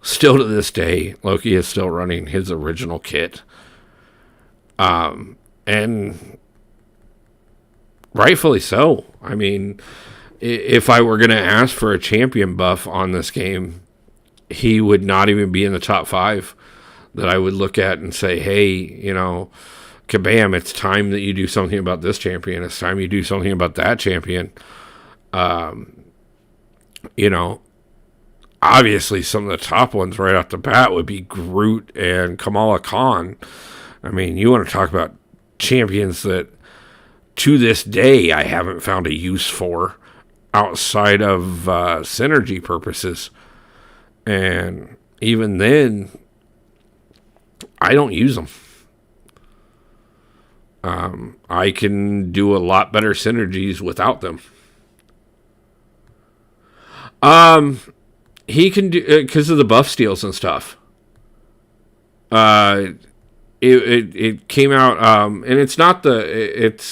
Still to this day, Loki is still running his original kit. And rightfully so. I mean, if I were going to ask for a champion buff on this game, he would not even be in the top 5 that I would look at and say, hey, kabam, it's time that you do something about this champion. It's time you do something about that champion. Obviously some of the top ones right off the bat would be Groot and Kamala Khan. I mean, you want to talk about champions that to this day I haven't found a use for outside of synergy purposes. And even then, I don't use them. I can do a lot better synergies without them. He can do because of the buff steals and stuff. It came out, and it's not the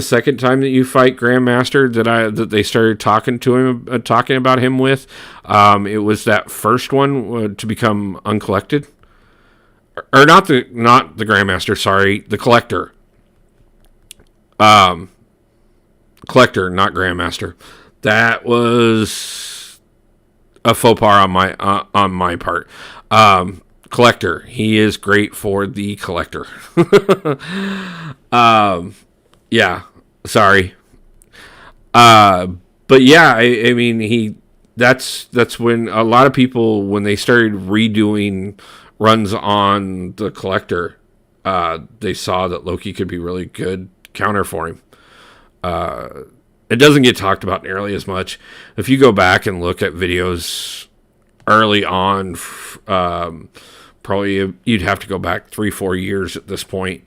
second time that you fight Grandmaster that they started talking about him with. It was that first one to become uncollected, or not the Grandmaster. Sorry, the Collector. Collector, not Grandmaster. That was a faux pas on my part. Collector. He is great for the collector. Yeah. Sorry. But yeah, I mean, that's when a lot of people, when they started redoing runs on the collector, they saw that Loki could be really good counter for him. It doesn't get talked about nearly as much. If you go back and look at videos early on, probably you'd have to go back 3-4 years at this point,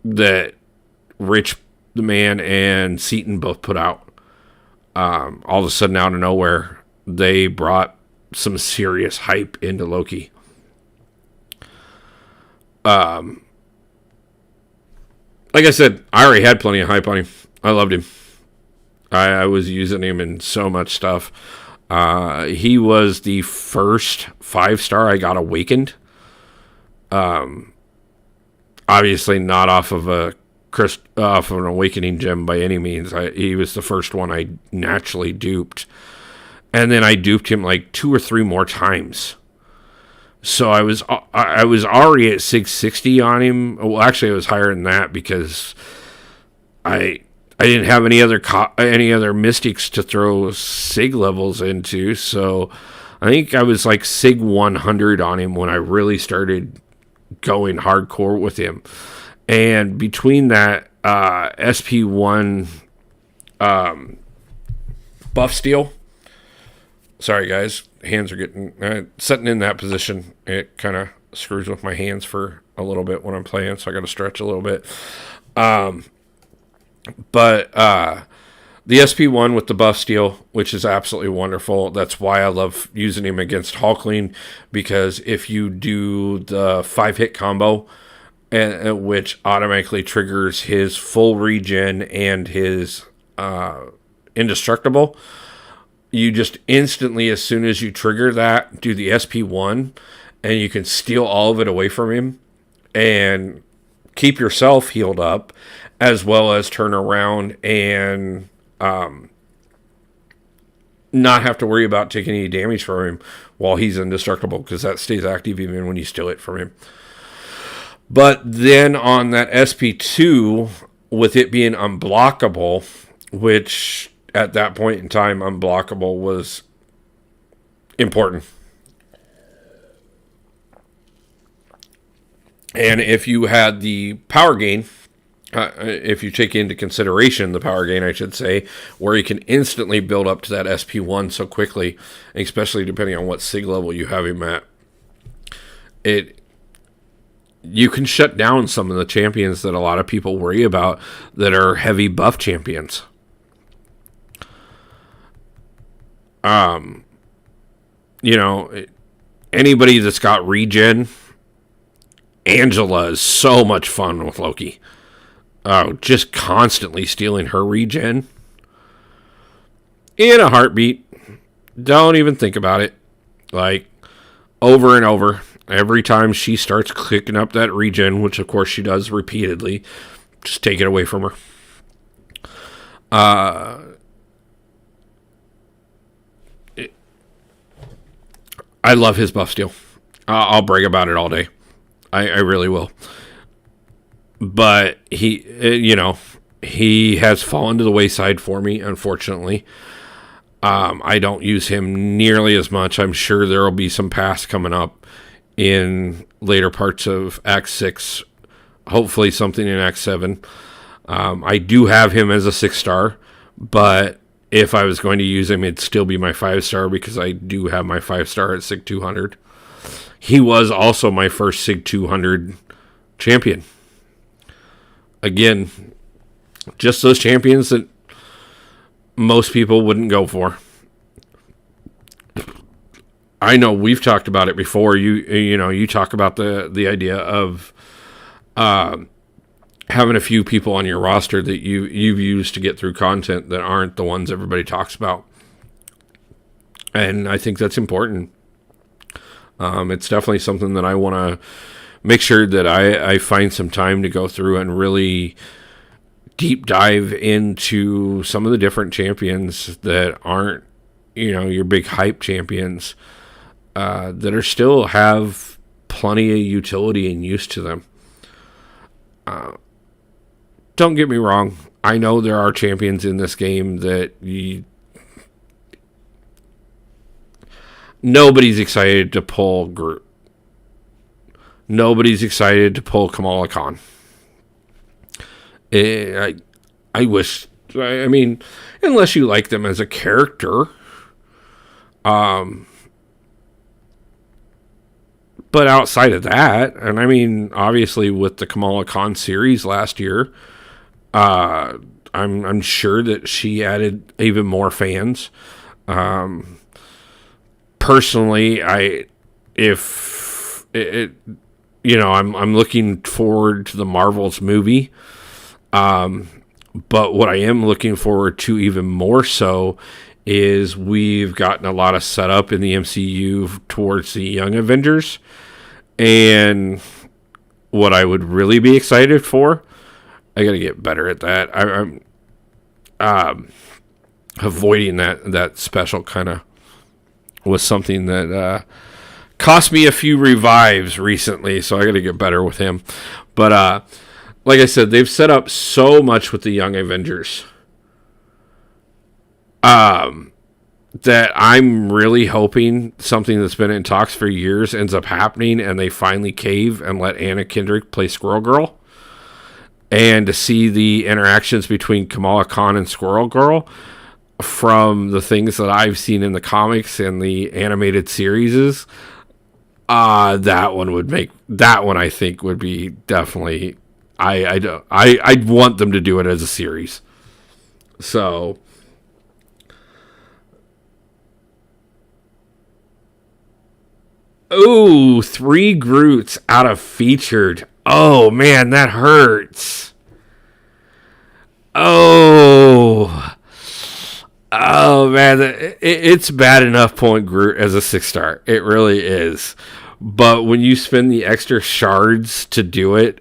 that Rich the Man and Seaton both put out. All of a sudden, out of nowhere, they brought some serious hype into Loki. Like I said, I already had plenty of hype on him. I loved him. I was using him in so much stuff. He was the first 5-star I got awakened. Obviously not off of an awakening gem by any means. He was the first one I naturally duped. And then I duped him like 2 or 3 more times. So I was already at 660 on him. Well, actually, I was higher than that because I didn't have any other mystics to throw sig levels into. So I think I was like sig 100 on him when I really started going hardcore with him. And between that SP1 buff steal. Sorry, guys. Hands are getting... sitting in that position, it kind of screws with my hands for a little bit when I'm playing, so I got to stretch a little bit. But the SP1 with the buff steal, which is absolutely wonderful. That's why I love using him against Hulkling, because if you do the 5-hit combo, which automatically triggers his full regen and his indestructible, you just instantly, as soon as you trigger that, do the SP1, and you can steal all of it away from him and keep yourself healed up, as well as turn around and not have to worry about taking any damage from him while he's indestructible, because that stays active even when you steal it from him. But then on that SP2, with it being unblockable, which at that point in time, unblockable was important. And if you had the power gain, if you take into consideration the power gain, I should say, where you can instantly build up to that SP1 so quickly, especially depending on what sig level you have him at, you can shut down some of the champions that a lot of people worry about that are heavy buff champions. Anybody that's got regen, Angela is so much fun with Loki. Just constantly stealing her regen in a heartbeat. Don't even think about it. Like, over and over. Every time she starts clicking up that regen, which of course she does repeatedly, just take it away from her. I love his buff steal. I'll brag about it all day. I really will. But he has fallen to the wayside for me, unfortunately. I don't use him nearly as much. I'm sure there will be some paths coming up in later parts of Act 6. Hopefully something in Act 7. I do have him as a 6-star, but if I was going to use him, it'd still be my 5-star, because I do have my 5-star at Sig 200. He was also my first Sig 200 champion. Again, just those champions that most people wouldn't go for. I know we've talked about it before. You talk about the idea of having a few people on your roster that you've used to get through content that aren't the ones everybody talks about. And I think that's important. It's definitely something that I want to make sure that I find some time to go through and really deep dive into some of the different champions that aren't, your big hype champions, that are still have plenty of utility and use to them. Don't get me wrong. I know there are champions in this game that nobody's excited to pull Groot. Nobody's excited to pull Kamala Khan. I wish. I mean, unless you like them as a character. But outside of that, and I mean, obviously with the Kamala Khan series last year, I'm sure that she added even more fans. Personally, I'm looking forward to the Marvels movie. But what I am looking forward to even more so is we've gotten a lot of setup in the MCU towards the Young Avengers. And what I would really be excited for, I got to get better at that. I'm avoiding that special kind of was something that cost me a few revives recently, so I got to get better with him. But like I said, they've set up so much with the Young Avengers that I'm really hoping something that's been in talks for years ends up happening, and they finally cave and let Anna Kendrick play Squirrel Girl. And to see the interactions between Kamala Khan and Squirrel Girl from the things that I've seen in the comics and the animated series, that one I think would be definitely. I'd want them to do it as a series. So, ooh, 3 Groots out of featured. Oh man, that hurts. Oh man, it's bad enough pulling Groot as a 6-star. It really is. But when you spend the extra shards to do it,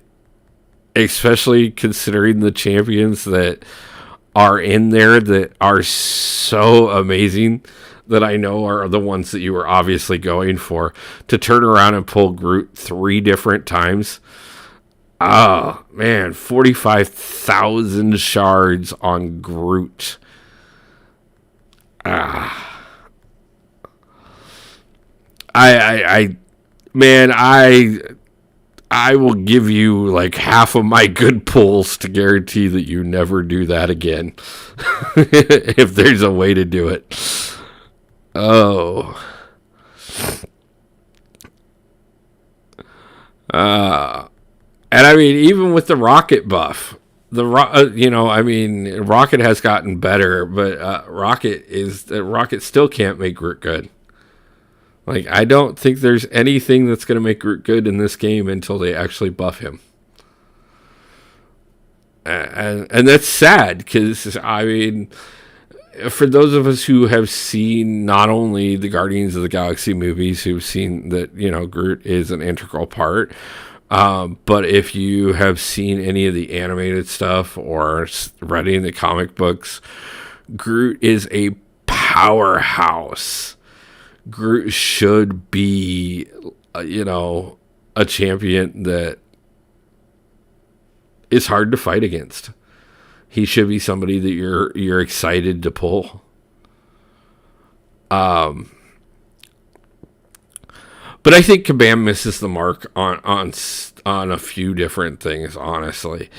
especially considering the champions that are in there that are so amazing that I know are the ones that you were obviously going for, to turn around and pull Groot 3 different times. Oh, man, 45,000 shards on Groot. I will give you like half of my good pulls to guarantee that you never do that again. If there's a way to do it. Oh. And I mean, even with the Rocket buff, Rocket has gotten better, but Rocket still can't make Groot good. Like, I don't think there's anything that's going to make Groot good in this game until they actually buff him. And that's sad, because, I mean, for those of us who have seen not only the Guardians of the Galaxy movies, who've seen that, Groot is an integral part, but if you have seen any of the animated stuff or read any of the comic books, Groot is a powerhouse. Groot should be, a champion that is hard to fight against. He should be somebody that you're excited to pull. But I think Kabam misses the mark on a few different things, honestly.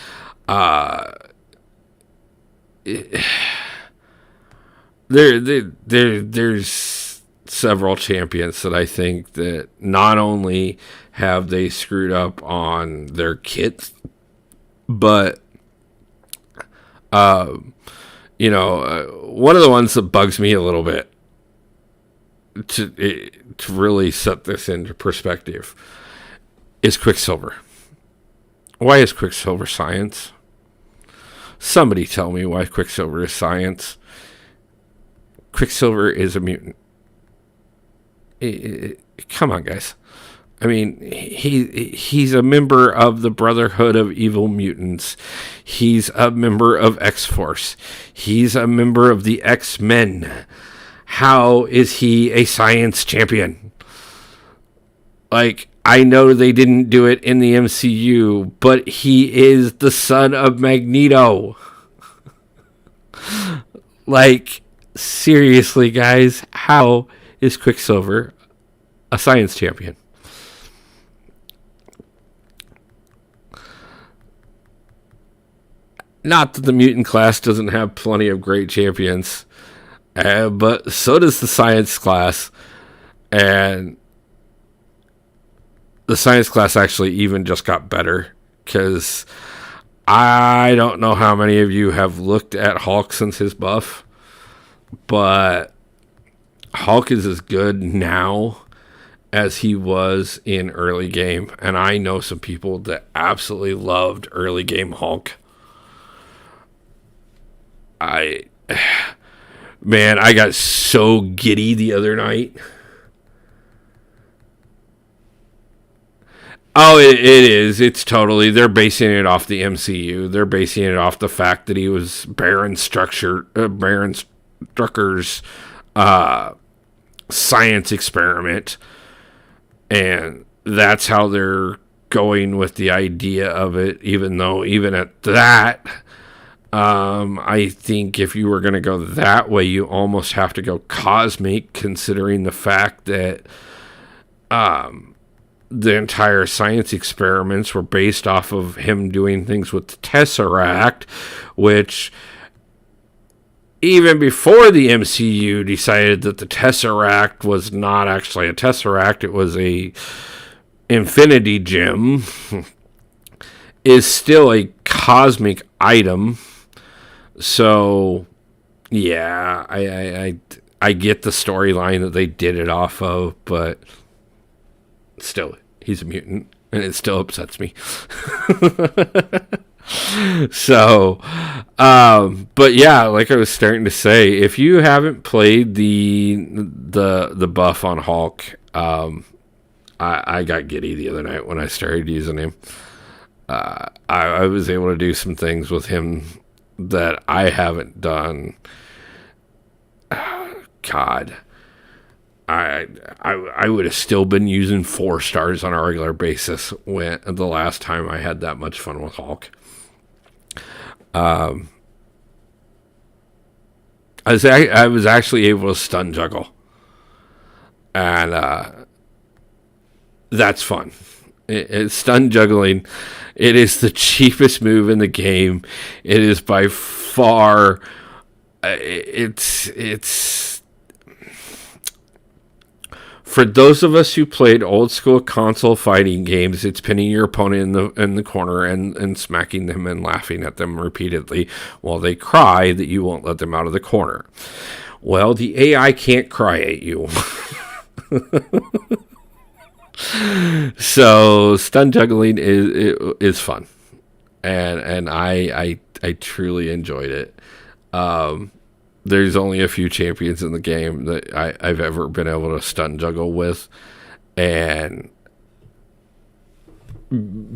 There's several champions that I think that not only have they screwed up on their kits, but one of the ones that bugs me a little bit to really set this into perspective is Quicksilver. Why is Quicksilver science? Somebody tell me why Quicksilver is science. Quicksilver is a mutant. Come on, guys. I mean, he's a member of the Brotherhood of Evil Mutants. He's a member of X-Force. He's a member of the X-Men. How is he a science champion? Like, I know they didn't do it in the MCU, but he is the son of Magneto. Like, seriously, guys, how is Quicksilver a science champion? Not that the mutant class doesn't have plenty of great champions, but so does the science class. And the science class actually even just got better, because I don't know how many of you have looked at Hulk since his buff, but Hulk is as good now as he was in early game. And I know some people that absolutely loved early game Hulk. Man, I got so giddy the other night. Oh, it is. It's totally. They're basing it off the MCU. They're basing it off the fact that he was Baron Strucker's science experiment, and that's how they're going with the idea of it. Even though, even at that, I think if you were going to go that way, you almost have to go cosmic, considering the fact that the entire science experiments were based off of him doing things with the Tesseract, which even before the MCU decided that the Tesseract was not actually a Tesseract, it was a Infinity Gem, is still a cosmic item. So, yeah, I get the storyline that they did it off of, but still, he's a mutant, and it still upsets me. So, but yeah, like I was starting to say, if you haven't played the buff on Hulk, I got giddy the other night when I started using him. I was able to do some things with him that I haven't done. God, I would have still been using 4 stars on a regular basis when the last time I had that much fun with Hulk. I was actually able to stun juggle, and that's fun. It's stun juggling. It is the cheapest move in the game. It is by far. It's for those of us who played old school console fighting games. It's pinning your opponent in the corner and smacking them and laughing at them repeatedly while they cry that you won't let them out of the corner. Well, the AI can't cry at you. So stun juggling is fun, and I truly enjoyed it. There's only a few champions in the game that I've ever been able to stun juggle with, and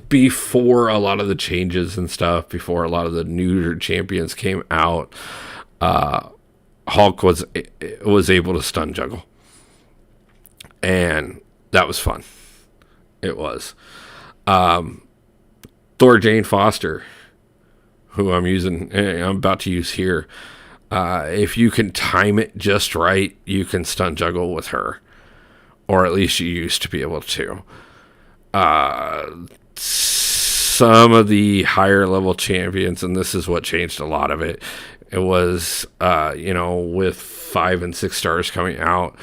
before a lot of the changes and stuff, before a lot of the newer champions came out, Hulk was able to stun juggle, and that was fun. It was. Thor Jane Foster, who I'm about to use here. If you can time it just right, you can stun juggle with her. Or at least you used to be able to. Some of the higher level champions, and this is what changed a lot of it, it was, with 5 and 6 stars coming out,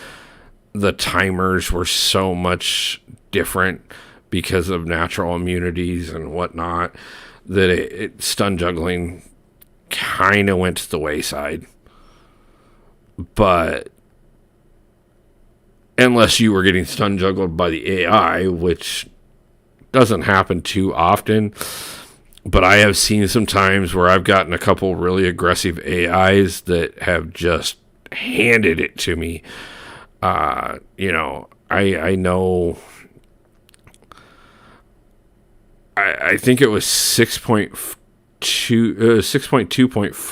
the timers were so much different because of natural immunities and whatnot that stun juggling kind of went to the wayside. But unless you were getting stun juggled by the AI, which doesn't happen too often, but I have seen some times where I've gotten a couple really aggressive AIs that have just handed it to me. I know I think it was 6.2.4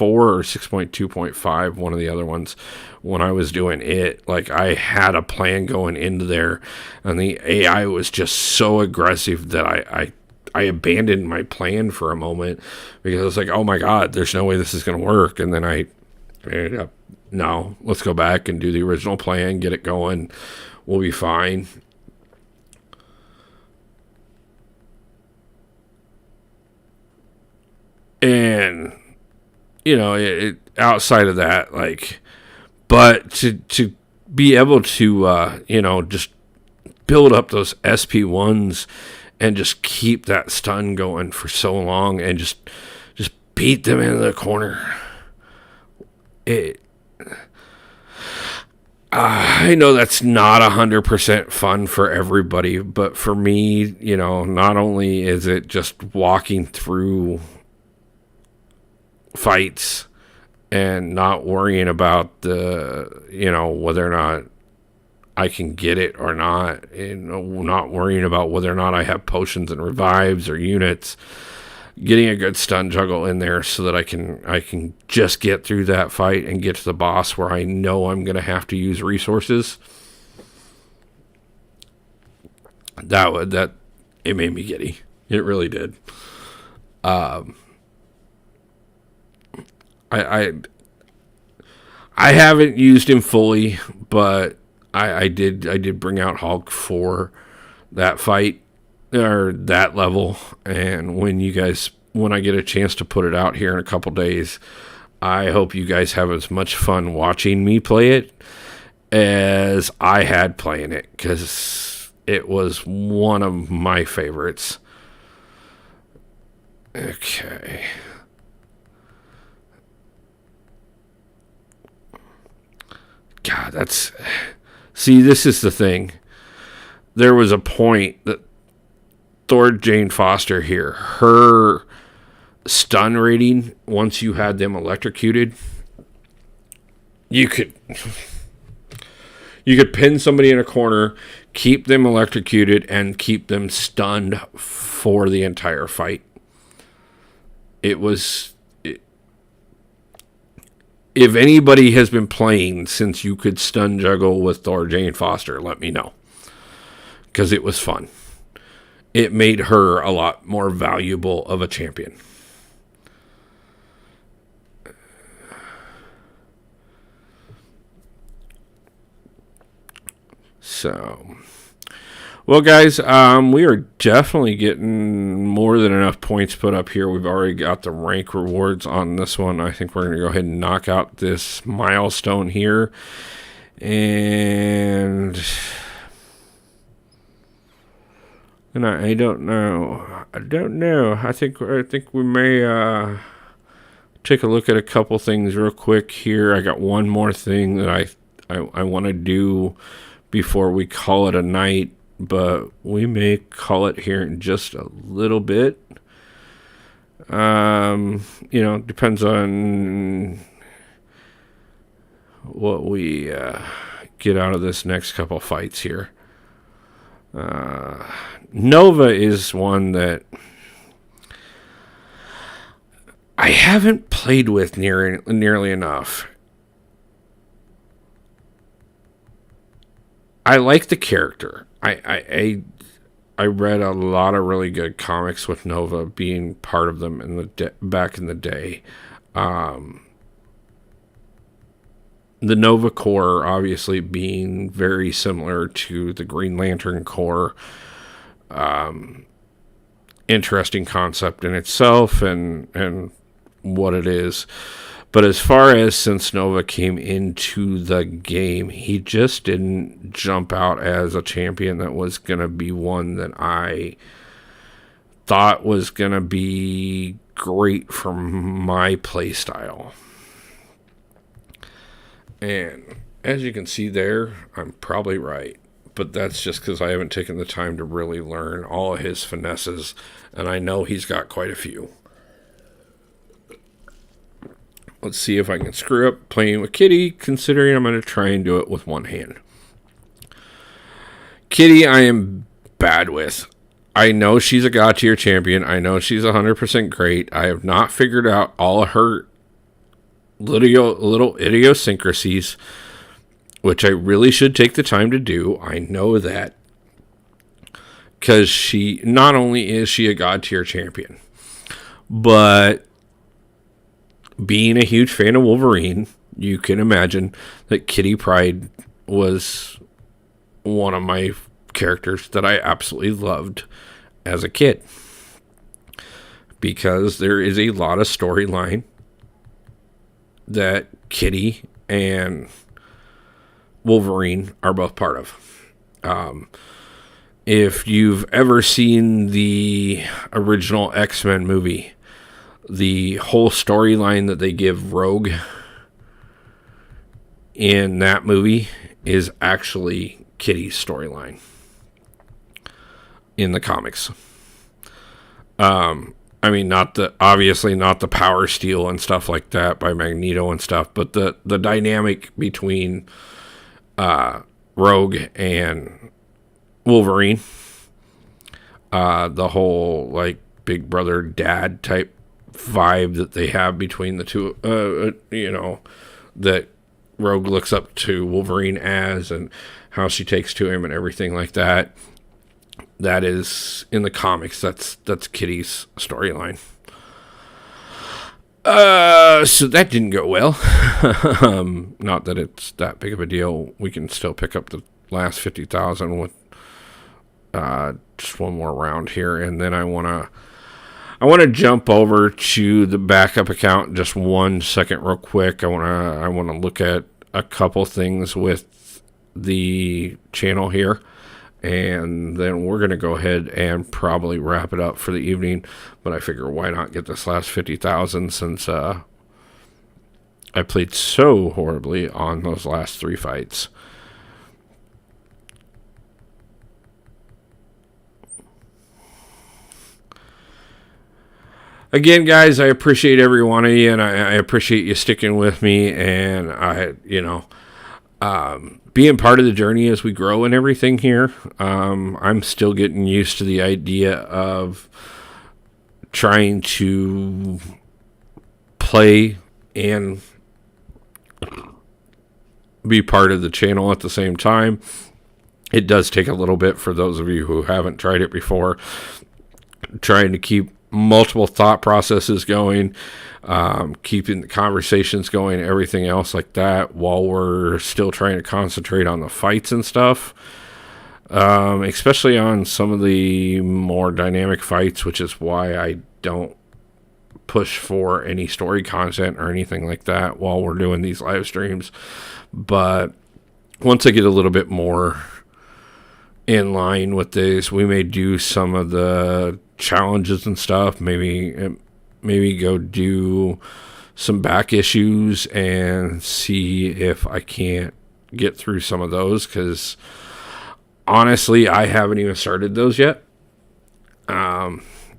or 6.2.5, one of the other ones. When I was doing it, like, I had a plan going into there, and the AI was just so aggressive that I abandoned my plan for a moment, because I was like, oh my god, there's no way this is going to work. And then I ended up, no, let's go back and do the original plan, get it going, we'll be fine. And outside of that, like, but to be able to just build up those SP1s and just keep that stun going for so long, and just beat them into the corner. I know that's not 100% fun for everybody, but for me, not only is it just walking through fights and not worrying about whether or not I can get it or not, and not worrying about whether or not I have potions and revives or units, getting a good stun juggle in there so that I can just get through that fight and get to the boss where I know I'm going to have to use resources. That it made me giddy. It really did. I haven't used him fully, but I did bring out Hulk for that fight, or that level. And when I get a chance to put it out here in a couple days, I hope you guys have as much fun watching me play it as I had playing it, because it was one of my favorites. Okay. God, see, this is the thing. There was a point that Thor Jane Foster here, her stun rating, once you had them electrocuted, you could pin somebody in a corner, keep them electrocuted, and keep them stunned for the entire fight. If anybody has been playing since you could stun juggle with Thor Jane Foster, let me know, because it was fun. It made her a lot more valuable of a champion. So, well, guys, we are definitely getting more than enough points put up here. We've already got the rank rewards on this one. I think we're going to go ahead and knock out this milestone here. And I don't know. I think we may take a look at a couple things real quick here. I got one more thing that I want to do before we call it a night, but we may call it here in just a little bit. Depends on what we get out of this next couple fights here. Nova is one that I haven't played with nearly enough. I like the character. I read a lot of really good comics with Nova, being part of them back in the day. The Nova Corps obviously being very similar to the Green Lantern Corps. Interesting concept in itself and what it is. But as far as since Nova came into the game, he just didn't jump out as a champion that was going to be one that I thought was going to be great for my play style. And as you can see there, I'm probably right. But that's just because I haven't taken the time to really learn all of his finesses. And I know he's got quite a few. Let's see if I can screw up playing with Kitty, considering I'm going to try and do it with one hand. Kitty, I am bad with. I know she's a God tier champion. I know she's 100% great. I have not figured out all of her little idiosyncrasies, which I really should take the time to do. I know that. Because she, not only is she a God tier champion, but being a huge fan of Wolverine, you can imagine that Kitty Pryde was one of my characters that I absolutely loved as a kid. Because there is a lot of storyline that Kitty and Wolverine are both part of. If you've ever seen the original X-Men movie, the whole storyline that they give Rogue in that movie is actually Kitty's storyline in the comics. I mean, obviously not the Power Steel and stuff like that by Magneto and stuff, but the dynamic between Rogue and Wolverine, the whole like big brother dad type vibe that they have between the two, that Rogue looks up to Wolverine as, and how she takes to him and everything like that. That is in the comics. That's Kitty's storyline. So that didn't go well. Not that it's that big of a deal. We can still pick up the last 50,000 with just one more round here, and then I want to jump over to the backup account just 1 second real quick. I want to look at a couple things with the channel here, and then we're going to go ahead and probably wrap it up for the evening. But I figure, why not get this last 50,000 since I played so horribly on those last 3 fights. Again, guys, I appreciate every one of you, and I appreciate you sticking with me, and being part of the journey as we grow and everything here. I'm still getting used to the idea of trying to play and be part of the channel at the same time. It does take a little bit for those of you who haven't tried it before, trying to keep multiple thought processes going, keeping the conversations going, everything else like that, while we're still trying to concentrate on the fights and stuff, especially on some of the more dynamic fights, which is why I don't push for any story content or anything like that while we're doing these live streams. But once I get a little bit more in line with this, we may do some of the challenges and stuff, maybe go do some back issues and see if I can't get through some of those, because honestly I haven't even started those yet.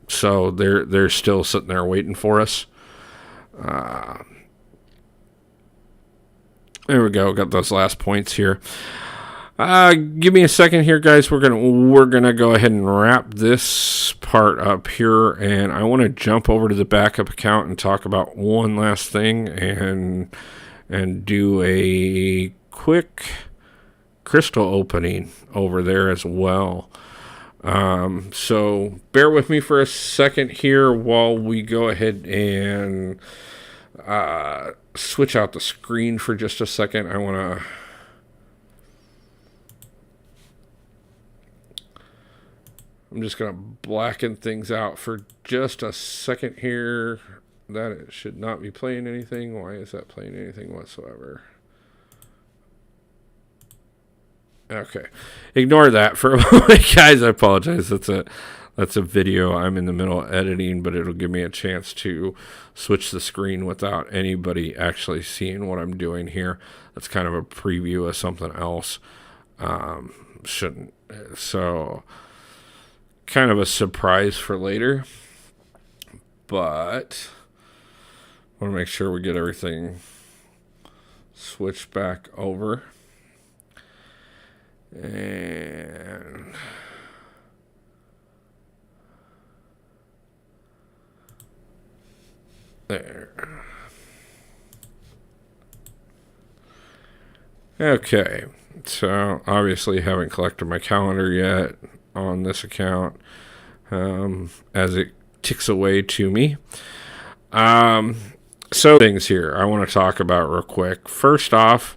So they're still sitting there waiting for us. There we go, got those last points here. Give me a second here, guys. We're gonna go ahead and wrap this part up here, and I want to jump over to the backup account and talk about one last thing, and do a quick crystal opening over there as well. So bear with me for a second here while we go ahead and switch out the screen for just a second. I'm just going to blacken things out for just a second here. That it should not be playing anything. Why is that playing anything whatsoever? Okay. Ignore that for a moment, guys. I apologize. That's a video I'm in the middle of editing, but it'll give me a chance to switch the screen without anybody actually seeing what I'm doing here. That's kind of a preview of something else. So kind of a surprise for later, but I want to make sure we get everything switched back over. And There. Okay, so obviously haven't collected my calendar yet on this account as it ticks away to me. So things here I want to talk about real quick. First off,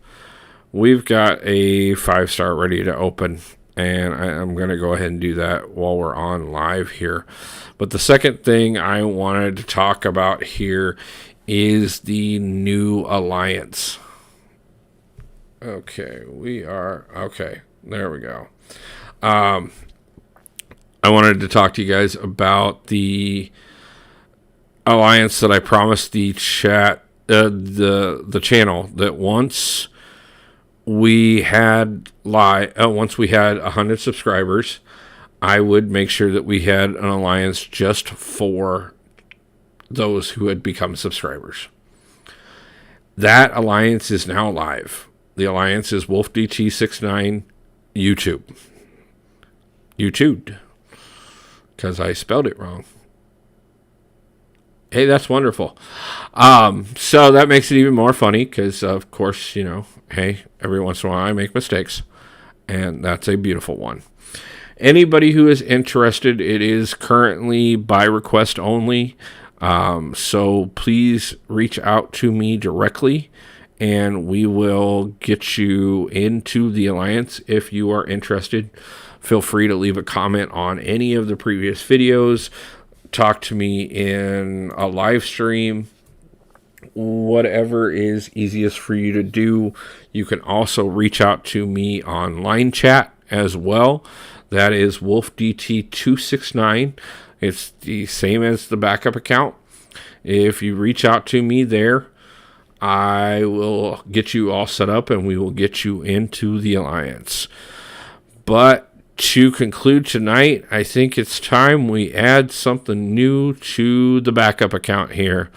we've got a 5-star ready to open, and I'm going to go ahead and do that while we're on live here. But the second thing I wanted to talk about here is the new alliance. Okay, there we go. I wanted to talk to you guys about the alliance that I promised the chat, the channel, that once we had 100 subscribers, I would make sure that we had an alliance just for those who had become subscribers. That alliance is now live. The alliance is WolfDT69 YouTube. Because I spelled it wrong. Hey, that's wonderful. So that makes it even more funny because, of course, hey, every once in a while I make mistakes. And that's a beautiful one. Anybody who is interested, it is currently by request only. So please reach out to me directly, and we will get you into the alliance if you are interested. Feel free to leave a comment on any of the previous videos. Talk to me in a live stream. Whatever is easiest for you to do. You can also reach out to me on line chat as well. That is WolfDT269. It's the same as the backup account. If you reach out to me there, I will get you all set up and we will get you into the alliance. But to conclude tonight, I think it's time we add something new to the backup account here.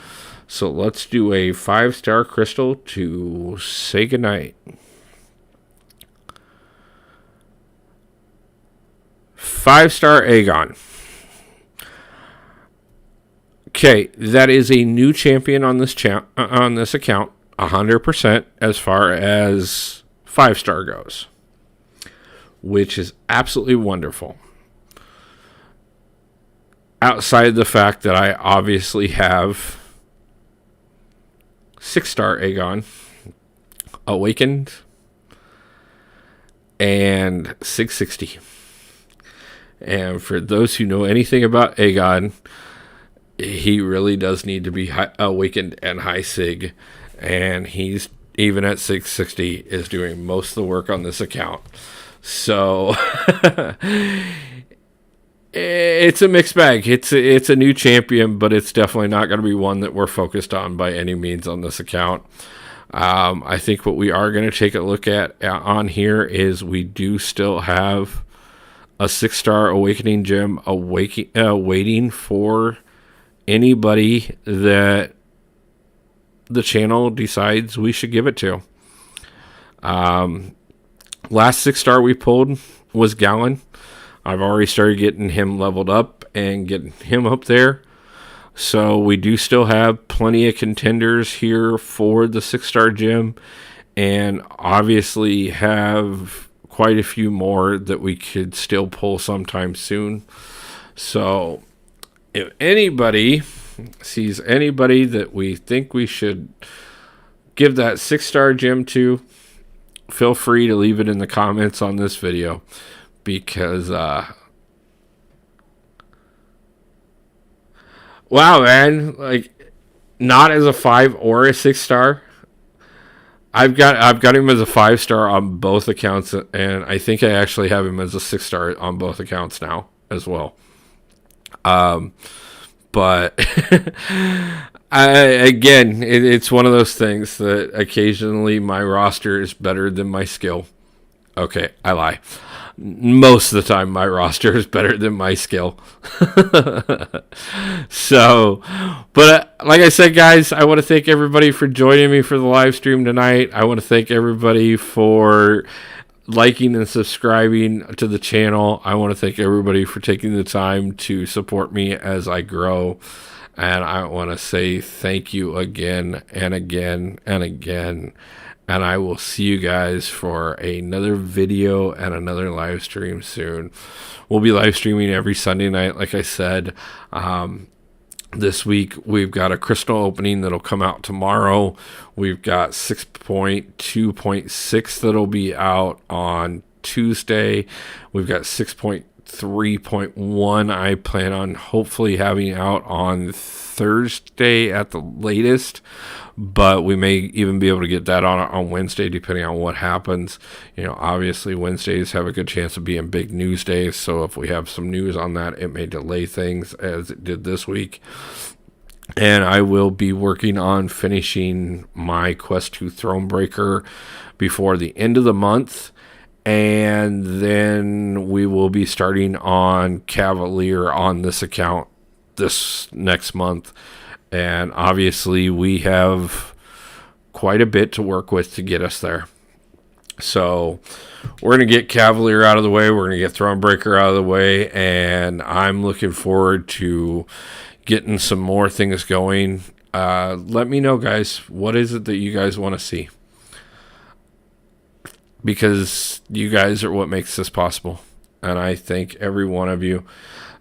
So let's do a 5-star crystal to say goodnight. 5-star Aegon. Okay, that is a new champion on this account, 100% as far as 5-star goes, which is absolutely wonderful. Outside the fact that I obviously have 6-star Aegon, Awakened, and 660. And for those who know anything about Aegon, he really does need to be awakened and high sig, and he's even at 660 is doing most of the work on this account. So it's a mixed bag. It's a new champion, but it's definitely not going to be one that we're focused on by any means on this account. I think what we are going to take a look at on here is we do still have a 6-star awakening gem waiting for anybody that the channel decides we should give it to. Last 6-star we pulled was Gallon. I've already started getting him leveled up and getting him up there. So we do still have plenty of contenders here for the 6-star gem, and obviously have quite a few more that we could still pull sometime soon. So if anybody sees anybody that we think we should give that 6-star gem to, feel free to leave it in the comments on this video, because wow, man, like, not as a 5 or a 6-star. I've got him as a 5-star on both accounts, and I think I actually have him as a 6-star on both accounts now as well. But it's one of those things that occasionally my roster is better than my skill. Okay, I lie. Most of the time my roster is better than my skill. So, but like I said, guys, I want to thank everybody for joining me for the live stream tonight. I want to thank everybody for liking and subscribing to the channel. I want to thank everybody for taking the time to support me as I grow. And I want to say thank you again and again and again. And I will see you guys for another video and another live stream soon. We'll be live streaming every Sunday night, like I said. This week, we've got a crystal opening that'll come out tomorrow. We've got 6.2.6 that'll be out on Tuesday. We've got 6.3.1 I plan on hopefully having out on Thursday at the latest, but we may even be able to get that on Wednesday depending on what happens. Obviously Wednesdays have a good chance of being big news days, so if we have some news on that, it may delay things as it did this week. And I will be working on finishing my Quest 2 Thronebreaker before the end of the month. And then we will be starting on Cavalier on this account this next month. And obviously we have quite a bit to work with to get us there. So we're going to get Cavalier out of the way. We're going to get Thronebreaker out of the way. And I'm looking forward to getting some more things going. Let me know, guys. What is it that you guys want to see? Because you guys are what makes this possible. And I thank every one of you.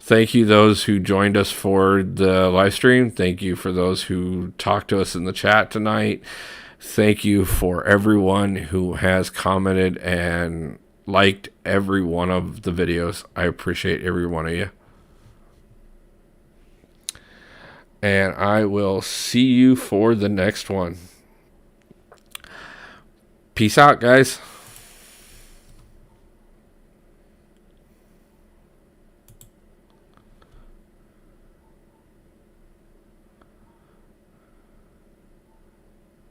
Thank you those who joined us for the live stream. Thank you for those who talked to us in the chat tonight. Thank you for everyone who has commented and liked every one of the videos. I appreciate every one of you. And I will see you for the next one. Peace out, guys.